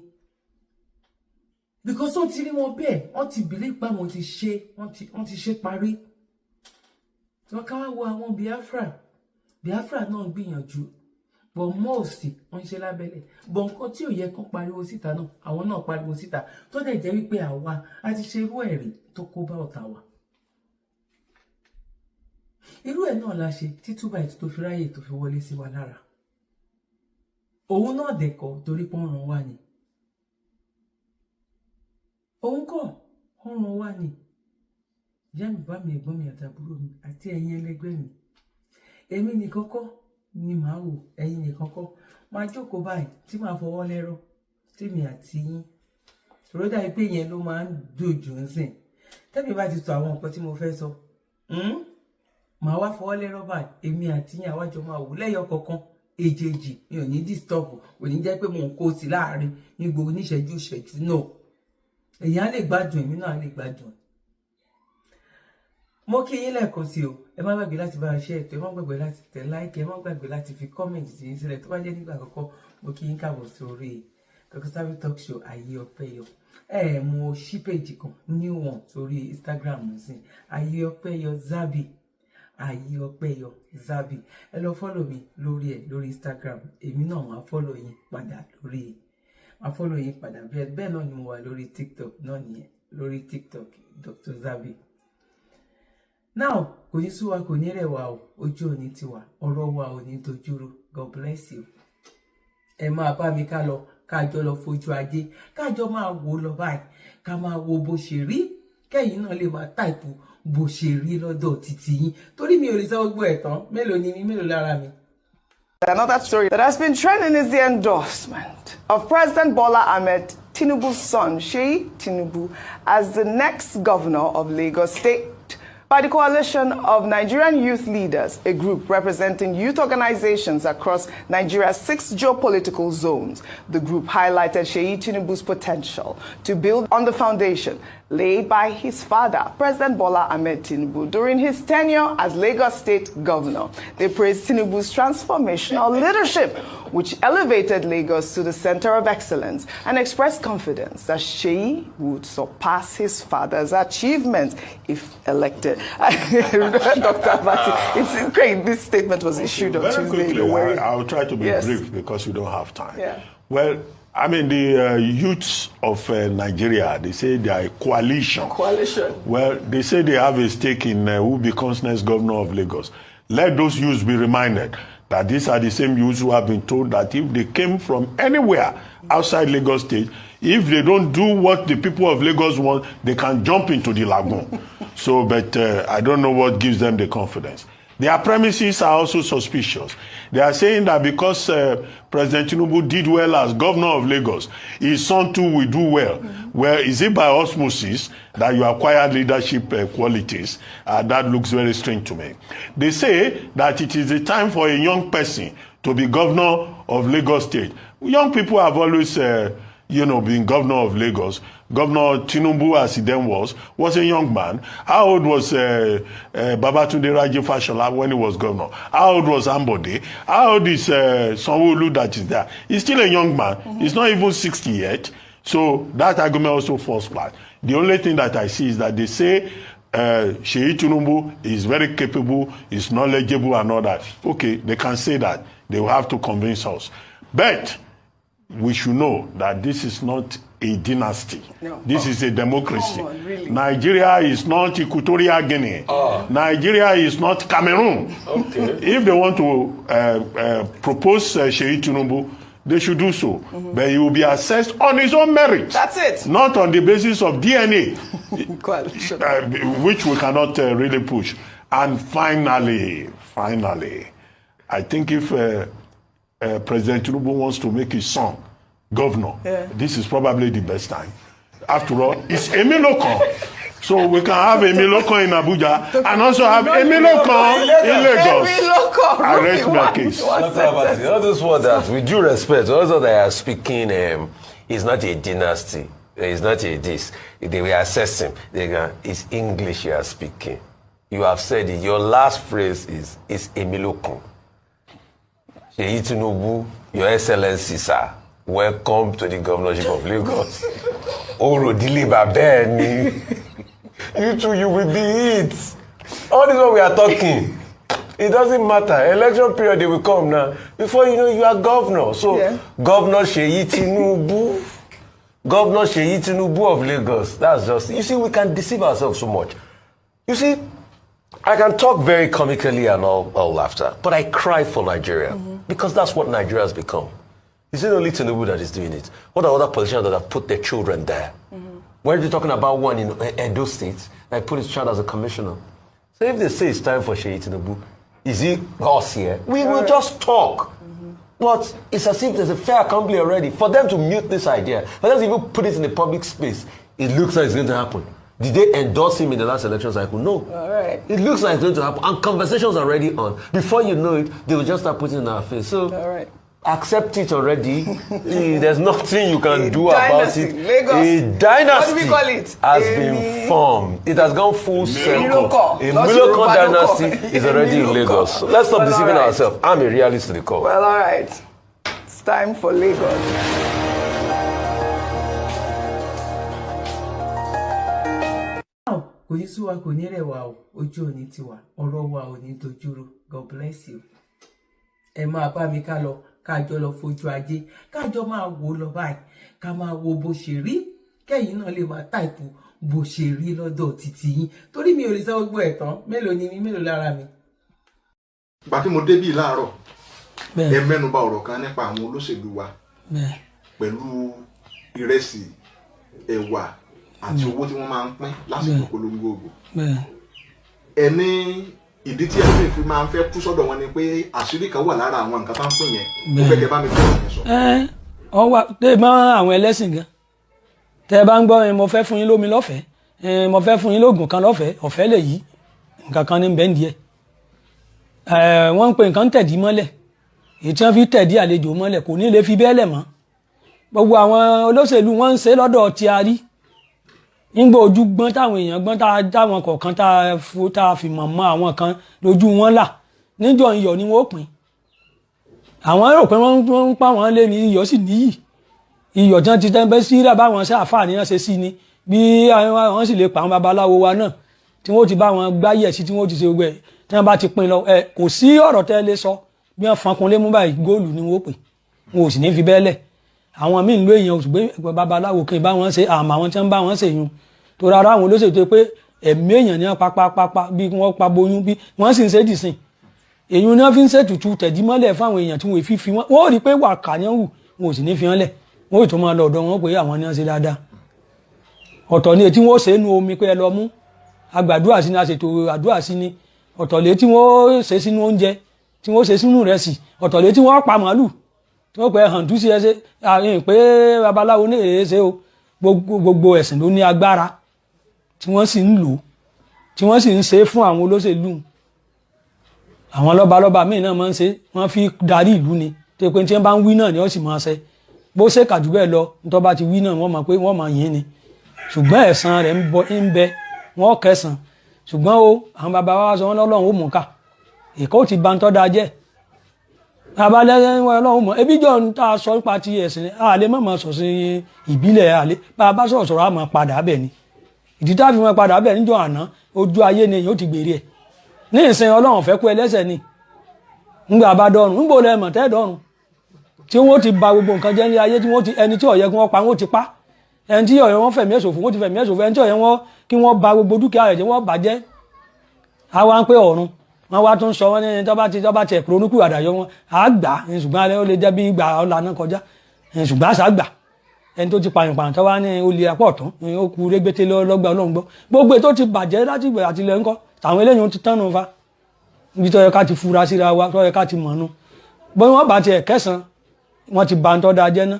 Because ó ti rí wọn bẹ́ẹ̀, wọ́n ti believe pé wọ́n ti ṣe parí. Wọ́n ká wá wo àwọn Biafra náà gbìyànjú, but most wọ́n ṣe lábẹ́lẹ̀. But nǹkan tí ò yẹ kán pariwo síta náà, àwọn náà pariwo síta, tó dẹ̀ jẹ́ wípé àwa a ti ṣe irú ẹ̀rí tó kó bá ọ̀tá wa. Irú ẹ̀ náà la ṣe títúbà ètò tó fi ráyè tó fi wọlé sí wa lára. Òun náà dẹ̀kọ̀ torí pé ọ̀ràn wa ni. Òun kọ́ ọ̀ràn wa ni. Ìyá mi, bàbá mi, ẹ̀gbọ́n mi àti àbúrò mi àti ẹ̀yin ẹlẹgbẹ́ mi. Èmi nìkan kọ́ ni màá wò, ẹ̀yin nìkan kọ́. Máa jókòó báyìí tí màá fọwọ́ lẹ́rọ̀ tèmi àti yín rọ́dà pé yẹn ló máa ń dojú ń sìn tẹ́mi bá ti sọ àwọn nǹkan tí mo fẹ́ sọ màá wá fọwọ́ lé rọ́bà èmi àti yín àwájọ máa wò lẹ́yọ kọ̀ọ̀kan èjèèjì mi ò ní disturb ò ní jẹ́ pé mò ń kó sí láàrin ní gbogbo níṣẹ́jú ìṣẹ́jú náà èyàn á lè gbádùn èmi náà á lè gbádùn. Mo kí yín lẹ́ẹ̀kan sí o ẹ má gbàgbé láti bá a share ètò ẹ má gbàgbé láti tẹ like ẹ má gbàgbé láti fi comment sí sílẹ̀ tó bá jẹ́ nígbà àkọ́kọ́ mo kí yín káàbọ̀ sórí Dr. Zabby talk show ayé ọpẹ́ yọ mo ṣí page kan new one sórí Instagram sí ayé ọpẹ́ yọ Zabby ayé ọpẹ́ yọ Zabby ẹ lọ follow mi lórí Instagram èmi náà máa follow yín padà bẹ́ẹ̀ náà ni mo wà lórí TikTok náà nìyẹn lórí TikTok Dr. Zabby. Now kò ní sú wa kò ní rẹ̀ wa o ojú òní tiwa ọ̀rọ̀ wa ò ní dojúrú. God bless you. Ẹ máa bá mi ká lọ kájọ lọ fojú ajé kájọ máa wò lọ báyìí ká máa wo bó ṣe rí kẹ́yìn náà lè máa táìpù bó ṣe rí lọ́dọ̀ títí yín torí mi ò lè sọ gbogbo ẹ̀ tán mélòó ni mi mélòó lára mi. Another story that has been trending is the endorsement of President Bola Ahmed Tinubu's son, Sheyi Tinubu, as the next governor of Lagos State by the coalition of Nigerian youth leaders, a group representing youth organizations across Nigeria's 6 geopolitical zones. The group highlighted Sheyi Tinubu's potential to build on the foundation laid by his father, President Bola Ahmed Tinubu, during his tenure as Lagos State governor. They praised Tinubu's transformational leadership, which elevated Lagos to the center of excellence, and expressed confidence that Sheyi would surpass his father's achievements if elected. Dr. Abati, it's great. This statement was issued on Tuesday. Quickly, I'll try to be brief because we don't have time. Yeah. Well, I mean, the youths of Nigeria, they say they are a coalition. Well, they say they have a stake in who becomes next governor of Lagos. Let those youths be reminded that these are the same youths who have been told that if they came from anywhere outside Lagos State, if they don't do what the people of Lagos want, they can jump into the lagoon. So, but I don't know what gives them the confidence. Their premises are also suspicious. They are saying that because President Tinubu did well as governor of Lagos, his son too will do well. Well, is it by osmosis that you acquire leadership qualities? That looks very strange to me. They say that it is a time for a young person to be governor of Lagos State. Young people have always been governor of Lagos. Governor Tinubu, as he then was a young man. How old was Babatunde Raji Fashola when he was governor? How old was Ambode? How old is Sanwo-Olu that is there? He's still a young man. He's not even 60 yet. So that argument also falls flat. The only thing that I see is that they say Sheyi Tinubu is very capable, is knowledgeable and all that. Okay, they can say that. They will have to convince us. But we should know that this is not a dynasty. No. This is a democracy. On, really? Nigeria is not Equatorial Guinea. Nigeria is not Cameroon. Okay. If they want to propose Sheyi Tinubu, they should do so. But he will be assessed on his own merit. That's it. Not on the basis of DNA, which we cannot really push. And finally, I think if President Tinubu wants to make his son governor, this is probably the best time. After all, it's Emiloko. So we can have Emiloko in Abuja and also have Emiloko in Lagos. I rest my case. All those words that, with due respect, also they are speaking, is not a dynasty. It's not a this. They will assess him. It's English you are speaking. You have said it. Your last phrase is Emiloko. Sheyi Tinubu, Your Excellency, sir, welcome to the governorship of Lagos. Orodili Babeni. You two, you will be it. All this what we are talking. It doesn't matter. Election period, they will come now. Before you know, you are governor. So, Governor Sheyi Tinubu. Governor Sheyi Tinubu of Lagos. That's just, you see, we can deceive ourselves so much. You see, I can talk very comically and all laughter, but I cry for Nigeria because that's what Nigeria has become. Is it only Tinubu that is doing it? What are other politicians that have put their children there? When you're talking about one in Edo State that put his child as a commissioner. So if they say it's time for Sheyi Tinubu, is it us here? We will just talk. But it's as if there's a fair assembly already. For them to mute this idea, for them to even put it in the public space, it looks like it's going to happen. Did they endorse him in the last election cycle? No. All right. It looks like it's going to happen. And conversations are already on. Before you know it, they will just start putting it in our face. So, all right. Accept it already. There's nothing you can do dynasty. about it. Lagos. A dynasty, what do we call it? Has been formed. It has gone full circle. A Miloko dynasty is already in Lagos. So let's stop deceiving ourselves. I'm a realist to the core. Well, all right. It's time for Lagos. Kò ní sú wa, kò ní rẹ̀ wa o, ojú òní tiwa, ọ̀rọ̀ wa ò ní dojúrú. God bless you. Ẹ máa bá mi ká lọ, kájọ lọ fojú ajé, kájọ máa wò lọ báyìí, ká máa wo bó ṣe rí, kẹ́yìn náà lè máa táìpù bó ṣe rí lọ́dọ̀ títí yín. Torí mi ò lè sọ gbogbo ẹ̀ tán, mélòó ni mi, mélòó lára mi. Ìgbà tí mo débí láàárọ̀, ẹ mẹ́nubà ọ̀rọ̀ kan nípa àwọn olóṣèlú wa pẹ̀lú ìrẹsì, ẹ̀wà àti owó tí wọ́n máa ń pín lásìkò polongo ògbò. Ẹni ìdí tí ẹni fi máa ń fẹ́ kú sọ́dọ̀ wọn ni pé àṣírí kan wà lára àwọn nǹkan tá ń pín yẹn. Mo fẹ́ kẹ́ bá mi bẹ̀rẹ̀ yẹn sọ. Ọwọ́ tẹ́ mọ́ àwọn ẹlẹ́sìn gan. Tẹ́ bá ń gbọ́ mo fẹ́ fún yín lómi lọ́fẹ̀ẹ́, mo fẹ́ fún yín lóògùn kan lọ́fẹ̀ẹ́, ọ̀fẹ́ lè yí nǹkan kan ní bẹ́ńdì ẹ̀. Wọ́n ń pe nǹkan tẹ̀dí mọ́lẹ̀, èyí tí wọ́n fi tẹ̀dí àlejò mọ́lẹ̀ kò ní lè fi bẹ́ẹ̀lẹ̀ mọ́. Gbogbo àwọn olóṣèlú wọ́n ń ṣe lọ́dọ̀ tí a rí. Nígbà ojú gbọ́n táwọn èèyàn gbọ́n táwọn kọ̀ọ̀kan tá fi mọ̀ àwọn kan lójú wọn là níjọ́ iyọ̀ ni wọ́n pín. Àwọn rò pé wọ́n ń pa wọ́n lé ní iyọ̀ sì níyì. Iyọ̀ tí wọ́n ti tẹ́ńbẹ́ sí rà báwọn ṣe àfààní náà ṣe sí ni bí wọ́n sì lè pa àwọn babaláwo wa náà tí wọ́n ti bá wọn gbáyẹ̀ sí tí wọ́n ti ṣe gbẹ tí wọ́n bá ti pín lọ. Kò sí ọ̀rọ̀ tẹ́ lè sọ bí wọ́n fankunlé mú báyìí góòlù ni wọ́n pè. Wọn ò sì ní fi bẹ́ẹ̀lẹ̀. Àwọn míì ń lo èèyàn òṣùgbé babaláwo kí n bá wọn ṣe àmọ́ àwọn tí wọ́n bá wọn ṣe yun tó rárá àwọn olóṣèlú tó pé ẹ̀mí èèyàn ní pápápápá bí wọ́n pa boyún bí wọ́n sì ń ṣe dìsìn èyí ni wọ́n fi ń ṣètùtù tẹ̀dímọ́lẹ̀ fáwọn èèyàn tí wọ́n fi wọ́n ó rí pé wà kàyán wù wọn ò sì ní fi hàn lẹ̀ wọ́n ò tó máa lọ ọ̀dọ̀ wọn pé àwọn ní wọ́n ṣe dáadáa ọ̀tọ̀ ni tí wọ́n ṣe nu omi pé ẹ lọ mú agbàdúrà sí ni aṣètò àdúrà sí ni ọ̀tọ̀ lè tí wọ́n ṣe sínú oúnjẹ tí wọ́n ṣe sínú ìrẹsì ọ̀tọ̀ lè tí wọ́n pa màálù tí wọ́n pẹ́ hàn tú sí ẹsẹ̀ àyìn pé babaláwo ní èyí ṣe o gbogbo ẹ̀sìn ló ní agbára tí wọ́n sì ń lò tí wọ́n sì ń ṣe fún àwọn olóṣèlú àwọn lọ́balọ́ba míì náà máa ń ṣe wọ́n fi darí ìlú ni tó pé tí wọ́n bá ń wí náà ni wọ́n sì máa ṣe bó ṣe kàjú bẹ́ẹ̀ lọ nítorí bá ti wí náà wọ́n mọ̀ pé wọ́n máa yìn ni ṣùgbọ́n ẹ̀san rẹ̀ ń bẹ wọ́n kẹsàn ṣùgbọ́n o àwọn bàbá wa sọ wọ́n lọ́lọ́run ó mú ká èkó ti ba ń tọ́ da jẹ́ abalẹ́ ọlọ́run mọ̀ ebi jọ ń ta sọ nípa ti ẹ̀sìn àlẹ́ mọ̀mọ́ sọ sí ìbílẹ̀ àlẹ́ bàbá sọ̀rọ̀ àmọ́ padà bẹ̀ ni ìdí tá a fi wọn padà bẹ̀ níjọ́ àná ojú ayé ni èyàn ó ti gbèrè ẹ̀ ní ìsìn ọlọ́run fẹ́ kú ẹlẹ́sẹ̀ ni ńgbà bá dọ̀run ńgbò lẹ́mọ̀ tẹ́ dọ̀run tí wọ́n ti ba gbogbo nǹkan jẹ́ ní ayé tí wọ́n ti ẹni tí ó yẹ kí wọ́n pa wọ́n ti pa ẹni tí ó yẹ wọ́n fẹ̀mí ẹ̀ṣòfò wọ́n ti fẹ̀mí ẹ̀ṣòfò ẹni tí ó yẹ wọ́n kí wọ́n ba gbogbo dúkìá rẹ̀ jẹ́ wọ́n bàjẹ́ àwa ń pé ọ̀run wọ́n wá tún sọ wọ́n ní tọ́ba ti ẹ̀kúrò onúkú àdàyọ wọn àgbà ṣùgbọ́n ó lè jẹ́ bí ìgbà ọ̀la náà kọjá ṣùgbọ́n àṣà gbà ẹni tó ti pààyàn tó wá ní olè apá ọ̀tún ó kú régbété lọ́gbà ọlọ́run gbọ́ gbogbo ètò ti bàjẹ́ láti ìgbà àtìlẹ̀ ńkọ́ tàwọn eléyìí ti tánu fa ibi tó yẹ ká ti fura síra wa tó yẹ ká ti mọ̀nú bó wọ́n bá tiẹ̀ kẹsàn wọ́n ti ba ń tọ́ da jẹ́ ná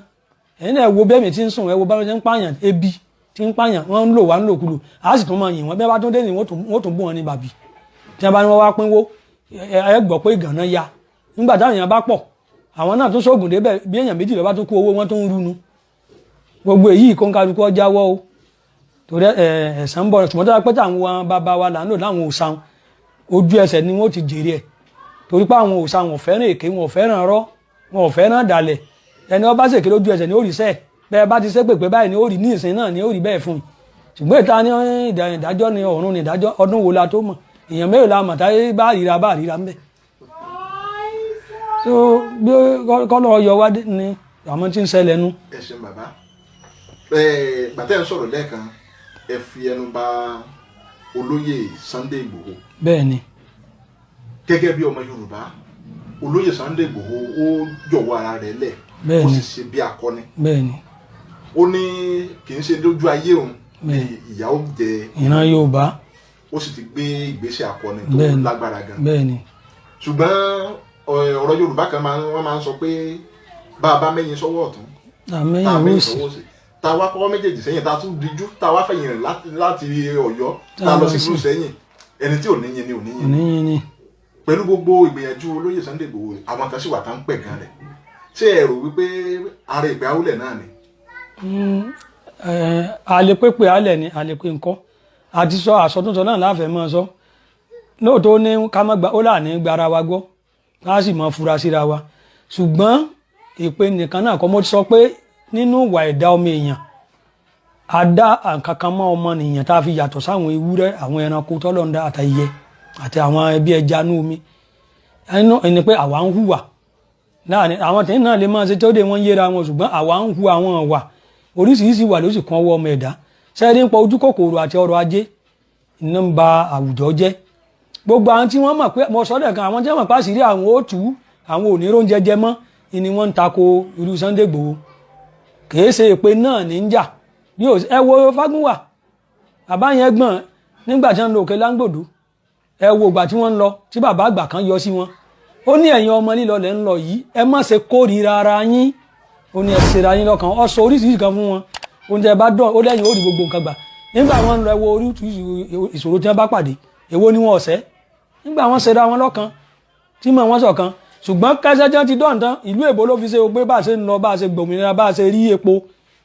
ẹ̀yin náà wo bẹ́ẹ̀ mi ti ń sùn ẹ wo báwọn ti ń pààyàn ebi ti ń pààyàn wọ́n ń lò wá ń lò kulò á sì tún máa yìn wọ́n bí wọ́n bá tún dé ní wọ́n tún bù wọn ní bàbí tí wọ́n bá ní wọ́n wá pínwó ẹ gbọ́ pé ìgànnà ya nígbà táwọn èèyàn bá pọ̀ àwọn náà tún sóògùn débẹ̀ bí èèyàn méjì lọ bá tún kó owó wọn tó ń runu gbogbo èyí kó ń kálukú jáwọ́ o torí ẹ̀san ń bọ̀ ṣùgbọ́n tó pẹ́ táwọn bàbá wa là ń lò láwọn òòṣàn ojú ẹsẹ̀ ni wọ́n ti jèrè ẹ̀ torí pé àwọn òòṣàn wọn fẹ́ràn èké wọn fẹ́ràn rọ́ wọn fẹ́ràn dalẹ̀ ẹni ọba ṣèké lójú ẹsẹ̀ ni ó rí sẹ́ẹ̀ bẹ́ẹ̀ bá ti ṣe pèpè báyìí ni ó rí ní ìsìn náà ni ó rí bẹ́ẹ̀ fún un ṣùgbọ́n ìta ní ìdájọ́ ni ọ̀run ni ìdájọ́ ọdún wo la tó mọ̀ èèyàn mẹ́rin la mọ̀ táyé bá ríra ń bẹ̀ so bí kọ́lọ́ yọ wá ní àwọn tí ń ṣẹlẹ̀ nu. ẹ ṣe bàbá gbàtẹ́ ń sọ̀rọ̀ lẹ́ẹ̀kan ẹ fi ẹnu bà olóyè Sunday Igboho. bẹ́ẹ̀ni. gẹ́gẹ́ bí ọmọ Yorùbá olóyè Sunday Igboho ó jọ̀wọ́ ara rẹ̀ lẹ̀ ó sì ṣe bí akọni. bẹ́ẹ̀ni. ó ní kì í ṣe lójú ayé òun ìyà ó jẹ ìran Yorùbá. ó sì ti gbé ìgbésẹ̀ akọni tó lágbára gan. bẹ́ẹ̀ni. ṣùgbọ́n ọ̀rọ̀ Yorùbá kan wọ́n máa ń sọ pé bá a bá mẹ́yìn sọ́wọ́ ọ̀tún tá a mẹ́yìn sọ́wọ́ òsì tá a wá kọ́ méjèèjì sẹ́yìn tá a tún dijú tá a wá fẹ̀yìn rẹ̀ láti Ọ̀yọ́ tá a lọ sí ìlú sẹ́yìn ẹni tí ò níyin ni ò níyin ni pẹ̀lú gbogbo ìgbìyànjú olóyè Sunday Igboho àwọn kan sì wà tá ń pẹ̀ gan rẹ̀ ṣé ẹ rò wípé ara ìpè àwùlẹ̀ náà ni. àlepépè alẹ̀ ni àlepé nǹkan àti sọ àsọtúnsọ náà láfẹ̀ẹ́ mọ́ sọ lóòótọ́ ní ká má gba ó là ní gbára wa gbọ́ ká sì mọ́ fura síra wa ṣùgbọ́n ìpè nìkan náà kọ́ mo ti sọ pé nínú ìwà ẹ̀dá ọmọ èèyàn a dá àǹkankan mọ́ ọmọ nìyàn tá a fi yàtọ̀ sáwọn ewúrẹ́ àwọn ẹranko tọ́lọ́ndá àtàyẹ àti àwọn ẹbí ẹja ní omi ẹni pé àwa ń hùwà láàrin àwọn tẹ̀yìn náà lè máa ṣe tó dé wọ́n yéra wọn ṣùgbọ́n àwa ń hu àwọn ọ̀wà oríṣiríṣi wà ló sì kan ọwọ́ ọmọ ẹ̀dá sẹ́ẹ̀rí ń pa ojú kòkòrò àti ọrọ̀ ajé iná ń ba àwùjọ jẹ́ gbogbo àwọn tí wọ́n mọ̀ pé mo sọ́dọ̀ kan àwọn tí wọ́n mọ̀ pé àṣírí àwọn ó tú àwọn ò ní róúnjẹ jẹ mọ́ ni wọ́n ń tako irú Sunday Igboho kìí ṣe èpè náà ní ń jà bí ẹ wo Fágúnwà àbáyẹn gbọ̀n nígbà tí wọ́n lọ òkè láńgbòdo ẹ wo ìgbà tí wọ́n ń lọ tí bàbá àgbà kan yọ sí wọn ó ní ẹ̀yin ọmọ lílọ lẹ́ ń lọ yìí ẹ má ṣe kórìíra ara yín ó ní ẹ ṣera yín lọ́kàn ọ sọ oríṣiríṣi kan fún wọn oúnjẹ bá dán ó lẹ́yìn ó rí gbogbo nǹkan gbà nígbà wọn ń lọ ẹwọ oríṣiríṣi ìṣòro tí wọ́n bá pàdé èwo ni wọn ọ̀sẹ́ nígbà wọn ṣera wọn lọ́kàn tí mọ̀ wọn ṣọ̀kan ṣùgbọ́n kẹsẹ́jẹ́ ti dọ̀ǹtán ìlú èbó ló fi ṣe pé bá a ṣe ń lọ bá a ṣe gbòmìnira bá a ṣe rí epo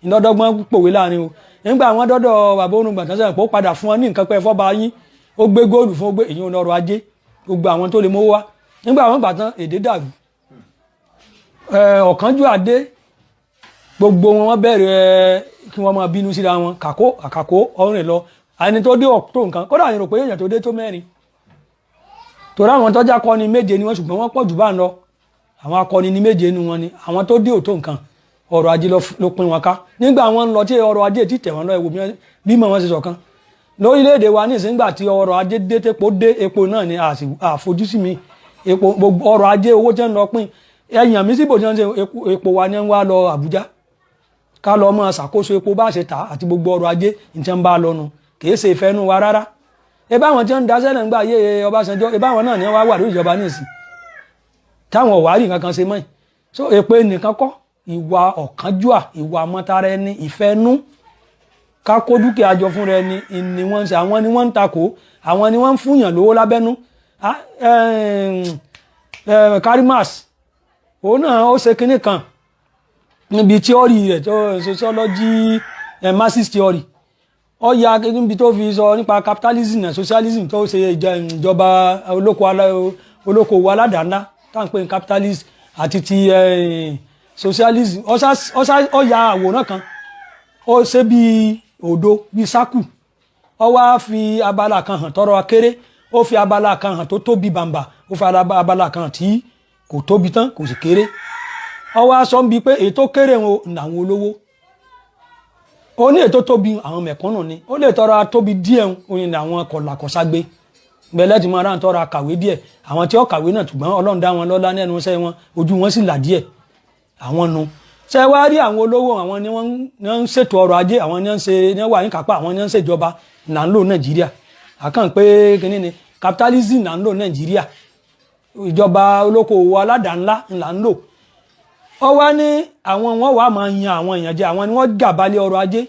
ìdọ́dọ́gbọ́n pòwe láàrin o nígbà wọn dọ́dọ̀ bàbá onúgbà tán sẹ́yìn pé ó padà fún wọn ní nǹkan pẹ́ fọ́ba yín ó gbé góòlù fún ó gbé èyí ọ̀nà ọrọ̀ ajé gbogbo àwọn tó lè mówó wá nígbà wọn gbà tán èdè dàrú ọ̀kánjúwà dé gbogbo wọn bẹ̀rẹ̀ kí wọ́n máa bínú síra wọn àkàkó ọ̀rìn lọ ẹni tó dé tó nǹkan kódà yìí rò pé èèyàn tó dé tó mẹ́rin torí àwọn tọ́jà akọni méje ni wọ́n ṣùgbọ́n wọ́n pọ̀ jù bá ń lọ àwọn akọni ní méje nu wọn ni àwọn tó dé òtó nǹkan ọrọ̀ ajé ló pín wọn ká nígbà wọn ń lọ tí ọrọ̀ ajé ti tẹ̀ wọ́n lọ ẹ̀wò bímọ wọn ṣe ṣọ̀kan lórílẹ̀‐èdè wa ní ìsìngbà tí ọrọ̀ ajé dé tepo dé epo náà ni àfojúsí mi epo gbogbo ọrọ̀ ajé owó jẹ́ ń lọ pín ẹ̀yàn mi síbò tí wọ́n ṣe epo wa ní wá lọ Àbújá ká lọ mọ́ ṣàkóso epo bá ṣe tà àti gbogbo ọrọ̀ ajé ìtẹ́ ń bá lọ́nu kìí ṣe ìfẹ́nu wa rárá ẹbá àwọn tí wọ́n ń daṣẹ́ náà ń gbà yé Ọbásanjọ́ ẹbá àwọn náà ni wọ́n wà lórí ìjọba ní ìsìn táwọn ọ̀wárí nǹkan kan ṣe mọ́ so èpè nìkan kọ́ ìwà ọ̀kánjúà ìwà mọ́tara ẹni ìfẹ́nú ká kó dúkìá jọ fún rẹ ni wọ́n ń ṣe àwọn ni wọ́n ń takò àwọn ni wọ́n ń fúnyàn lówó lábẹ́nú Karimas òun náà ó ṣe kinní kan níbi tíọ́rì rẹ̀ tó sociology marxist theory ó ya níbi tó fi sọ nípa capitalism and socialism tó ṣe ìjọba olókoòwò aládàáńlá táwọn pè ní capitalist àti ti socialism ó ya àwòrán kan ó ṣe bí òdo bí sákù ó wá fi abala kan hàn tọrọ akéré ó fi abala kan hàn tó tóbi bàǹbà ó fi abala kan hàn tí kò tóbi tán kò sì kéré ó wá sọ bí pé èyí tó kéré wọn làwọn olówó ó ní ètò tóbi àwọn mẹ̀kúnnù ni ó lè tọrọ tóbi díẹ̀ òun ni àwọn kọ̀làkọ̀ságbé bẹ̀lẹ́ ti máa rán tọrọ kàwé díẹ̀ àwọn tí ó kàwé náà ṣùgbọ́n Ọlọ́run dá wọn lọ́lá nẹ́nu iṣẹ́ wọn ojú wọn sì là díẹ̀ àwọn nu ṣe wá rí àwọn olówó àwọn ni wọ́n ń ṣètò ọrọ̀ ajé àwọn ni wọ́n wà ní kápá àwọn ni wọ́n ń ṣèjọba là ń lò Nàìjíríà àkàn pé kínní ni capitalism là ń lò Nàìjíríà ìjọba olókoòwò aládàáńlá là ń lò ó wá ní àwọn wọn wà máa yan àwọn èèyàn jẹ àwọn ni wọ́n gàbálẹ̀ ọrọ̀ ajé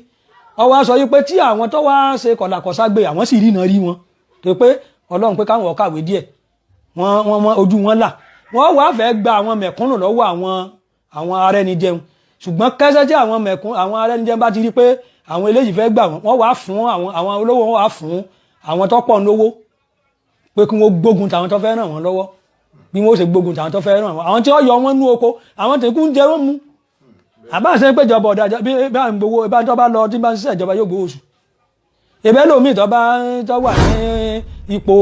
ó wá sọ yí pé tí àwọn tó wá ṣe kọ̀làkọ̀ságbé àwọn sì rí náà rí wọn tó pé Ọlọ́run pé káwọn kàwé díẹ̀ wọ́n ojú wọn là wọ́n wá fẹ́ gba àwọn mẹ̀kúnnù lọ́wọ́ àwọn arẹnijẹun ṣùgbọ́n kẹ́sẹ́ tí àwọn arẹnijẹun bá ti rí pé àwọn eléyìí fẹ́ gbà wọ́n wá fún àwọn olówó wọn wá fún àwọn tó pọ̀ lówó pé kí wọ́n gbógun tàwọn tó fẹ́ ràn wọ́n lọ́wọ́ bí wọ́n ṣe gbógun tàwọn tó fẹ́ ràn wọ́n àwọn tí ó yọ wọ́n nú oko àwọn tẹ̀kú ń jẹ wọ́n mú àbáṣe pé ìjọba ọ̀dà bí bá ń gbowó ìbá tó bá lọ tí bá ń ṣiṣẹ́ ìjọba yóò gbowó oṣù ìbẹ́ lómi tó wà ní ipò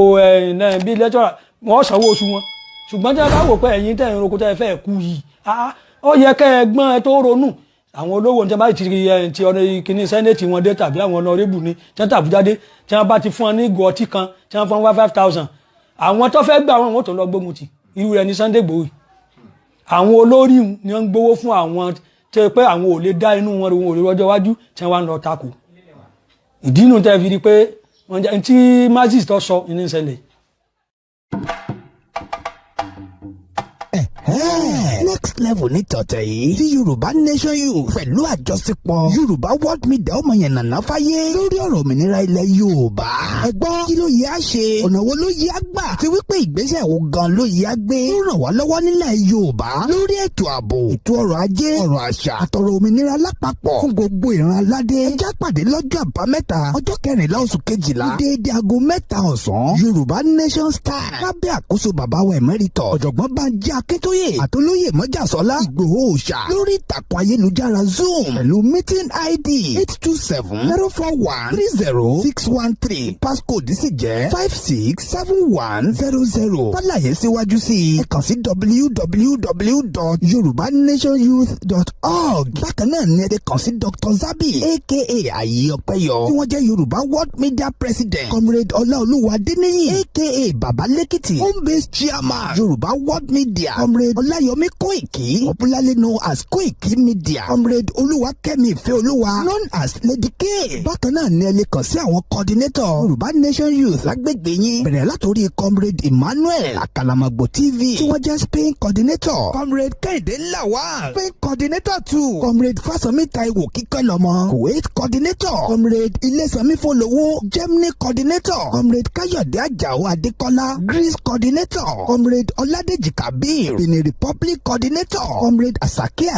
bí lẹ́tọ́rà wọ́n sanwó oṣù wọn ṣùgbọ́n tí a bá wò pé ẹ̀yin tẹ̀ ń roko tẹ́ fẹ́ kú yìí ó yẹ kẹ́ ẹ gbọ́n ẹ tó ronú àwọn olówó ní tí wọ́n bá ti ọ̀nà kìíní sẹ́nẹ̀tì wọn dé tàbí àwọn ọ̀nàrẹ́bù ni tí wọ́n tàbí jáde tí wọ́n bá ti fún ọ ní ìgò ọtí kan tí wọ́n fún wọn 5,000 àwọn tó fẹ́ gbà wọn tó lọ gbógun tì irú rẹ̀ ní Sunday Igboho àwọn olórí ni wọ́n ń gbowó fún àwọn tí pé àwọn ò lè dá inú wọn ò lè rọjọ́ wájú tí wọ́n lọ takò ìdí inú tẹ́ fi rí pé wọ́n jẹ́ tí mazis tó sọ ní ìṣẹ̀lẹ̀ Next level ní tọ̀tẹ̀ yìí tí Yorùbá Nation Youth pẹ̀lú àjọṣepọ̀ Yorùbá World Media ọmọ yẹn nàná fáyé lórí ọ̀rọ̀ òmìnira ilẹ̀ Yorùbá. Ẹ gbọ́ kí ló yẹ á ṣe, ọ̀nà wo ló yẹ á gbà, ti wípé ìgbésẹ̀ wo gan ló yẹ á gbé tó ràn wá lọ́wọ́ nílẹ̀ Yorùbá lórí ètò ààbò, ètò ọrọ̀ ajé, ọrọ̀ àṣà àtọ̀rọ̀ òmìnira lápapọ̀ fún gbogbo ìran aládé. Ẹ já pàdé lọ́jọ́ àbámẹ́ta ọjọ́ 14 oṣù kejìlá déédéé aago 3 ọ̀sán Yorùbá Nation Style lábẹ́ àkóso bàbá wa Emeritus ọ̀jọ̀gbọ́n Bánjí Akíntóyè àtolóyè Mọ́jàsọ́lá Ìgbòho Òòṣà lórí ìtàkùn ayélujára Zoom pẹ̀lú meeting ID 827-041-30613 passcode sì jẹ́ 567100. Fálàyé síwájú sí i ẹ kàn sí www.yorubanationyouth.org. Bákan náà ni ẹ kàn sí Dr. Zabi aka Ayé Ọpẹ́yọ tí wọ́n jẹ́ Yorùbá World Media President, Comrade Ọláolúwa Adéníyì aka Bàbá Lẹ́kìtì Home Based Chairman Yorùbá World Media, Comrade Ọláyọmí Kóìkì popularly known as Kóìkì Media, Comrade Olúwakẹ́mi Ìfẹ́olúwa known as Lady K. Bákan náà ni ẹ lè kàn sí àwọn coordinator Yorùbá Nation Youth lágbègbè yín bẹ̀rẹ̀ látòrí Comrade Emmanuel Àkàlàmọ̀gbò TV tí wọ́n jẹ́ Spain coordinator, Comrade Kẹ́hìndé Lawal Spain coordinator 2, Comrade Fásánmi Táíwò Kíkẹ́lọ́mọ Kuwait coordinator, Comrade Ilésànmí Fólówó Germany coordinator, Comrade Káyọ̀dé Àjàó Adékọ́lá Greece coordinator, Comrade Ọládèjì Kabir Benin Republic coordinator, Comrade Àṣàkẹ́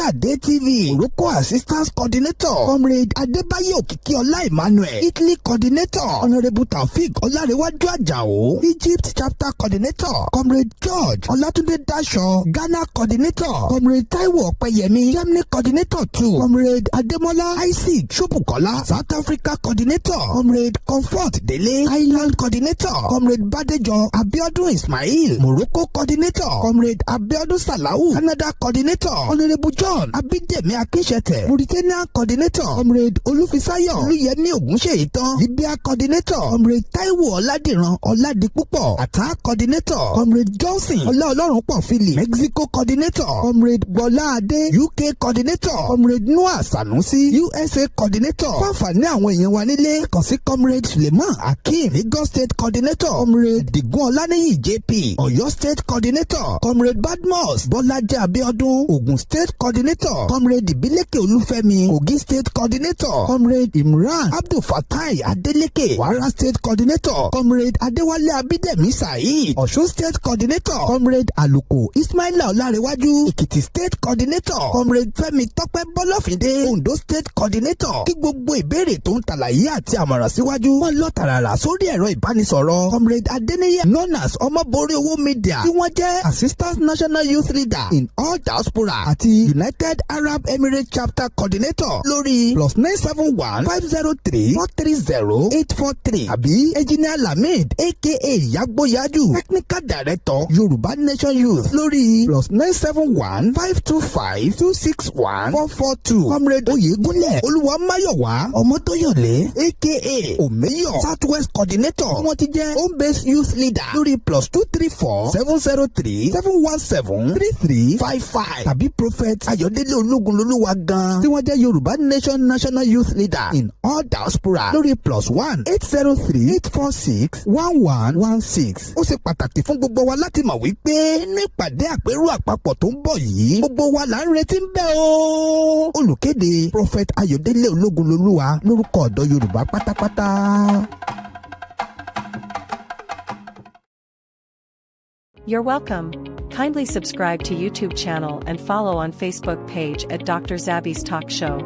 Àdé TV Morocco assistance coordinator, Comrade Adébáyé Òkìkíọlá Emmanuel Italy coordinator, Honourable Taofik Ọlárẹ̀wájú Àjàó Egypt chapter coordinator, Comrade George Ọlátúndé Dáṣọ Ghana coordinator, Comrade Táíwò Ọpẹ́yẹmí Germany coordinator 2, Comrade Adémọ́lá Isaac Ṣóbùkọ́lá South Africa coordinator, Comrade Comfort Délé Island coordinator, Comrade Bádéjọ Abíọ́dún Ismail Morocco coordinator, Comrade Abíọ́dún Salau Canada coordinator, Honourable John Abídèmí Akínṣẹ̀tẹ̀ Mauritania coordinator, Comrade Olúfisáyọ̀ Olúyẹmí Ògúnṣèyítán Libya coordinator, Comrade Táíwò Ọládìran Ọládipúpọ̀ Àtá coordinator, Comrade Johnson Ọláọlọ́runpọ̀ Philip Mexico coordinator, Comrade Gbọ́lá Adé UK coordinator, Comrade Noah Sanusi USA coordinator. Fáfàní àwọn èèyàn wa nílé kàn sí Comrade Suleiman Akeem Lagos State coordinator, Comrade Digun Ọláníyì JP Ọ̀yọ́ State coordinator, Comrade Badmus Bọ́lájí Abíọ́dún Ogun State coordinator, Comrade Ìbílẹ̀kẹ̀ Olúfẹ́mi Kogi State coordinator, Comrade Imran Abdul Fatai Adeleke Kwara State coordinator, Comrade Adéwálé Abídèmí Saheed Ọ̀ṣun State coordinator, Comrade Àlùkò Ismaila Ọlárẹ̀wájú Èkìtì State coordinator, Comrade Fẹ́mi Tọ́pẹ́ Bọ́lọ́fìndé Ondo State coordinator. Kí gbogbo ìbéèrè tó ń tàlàyé àti àmọ̀ràn síwájú wọ́n lọ tààrà sórí ẹ̀rọ ìbánisọ̀rọ̀ Comrade Adéníyì known as Ọmọborí Owó Media tí wọ́n jẹ́ Assistant National Youth Leader in all diaspora àti United Arab Emirates Chapter coordinator lórí +971-503-430-843 àbí Engineer Lamid aka Yagboyaju Technical Director Yorùbá Nation Youth lórí +971-525-261-442. Comrade Oyègúnlẹ̀ Olúwamáyọ̀wá Ọmọtóyọ̀lé aka Omeyo Southwest coordinator wọ́n ti jẹ́ Home Based Youth Leader lórí +234-703-717-3355 tàbí Prophet Ayọ̀délé Ológunlolúwa gan tí wọ́n jẹ́ Yorùbá Nation National Youth Leader in all diaspora lórí +1-803-846-1116. Ó ṣe pàtàkì fún gbogbo wa láti mọ̀ wípé ní ìpàdé àpérò àpapọ̀ tó ń bọ̀ yìí gbogbo wa là ń retí ń bẹ̀ o. Olùkéde Prophet Ayọ̀délé Ológunlolúwa lórúkọ ọ̀dọ́ Yorùbá pátápátá. You're welcome. Kindly subscribe to YouTube channel and follow on Facebook page at Dr. Zabi's Talk Show.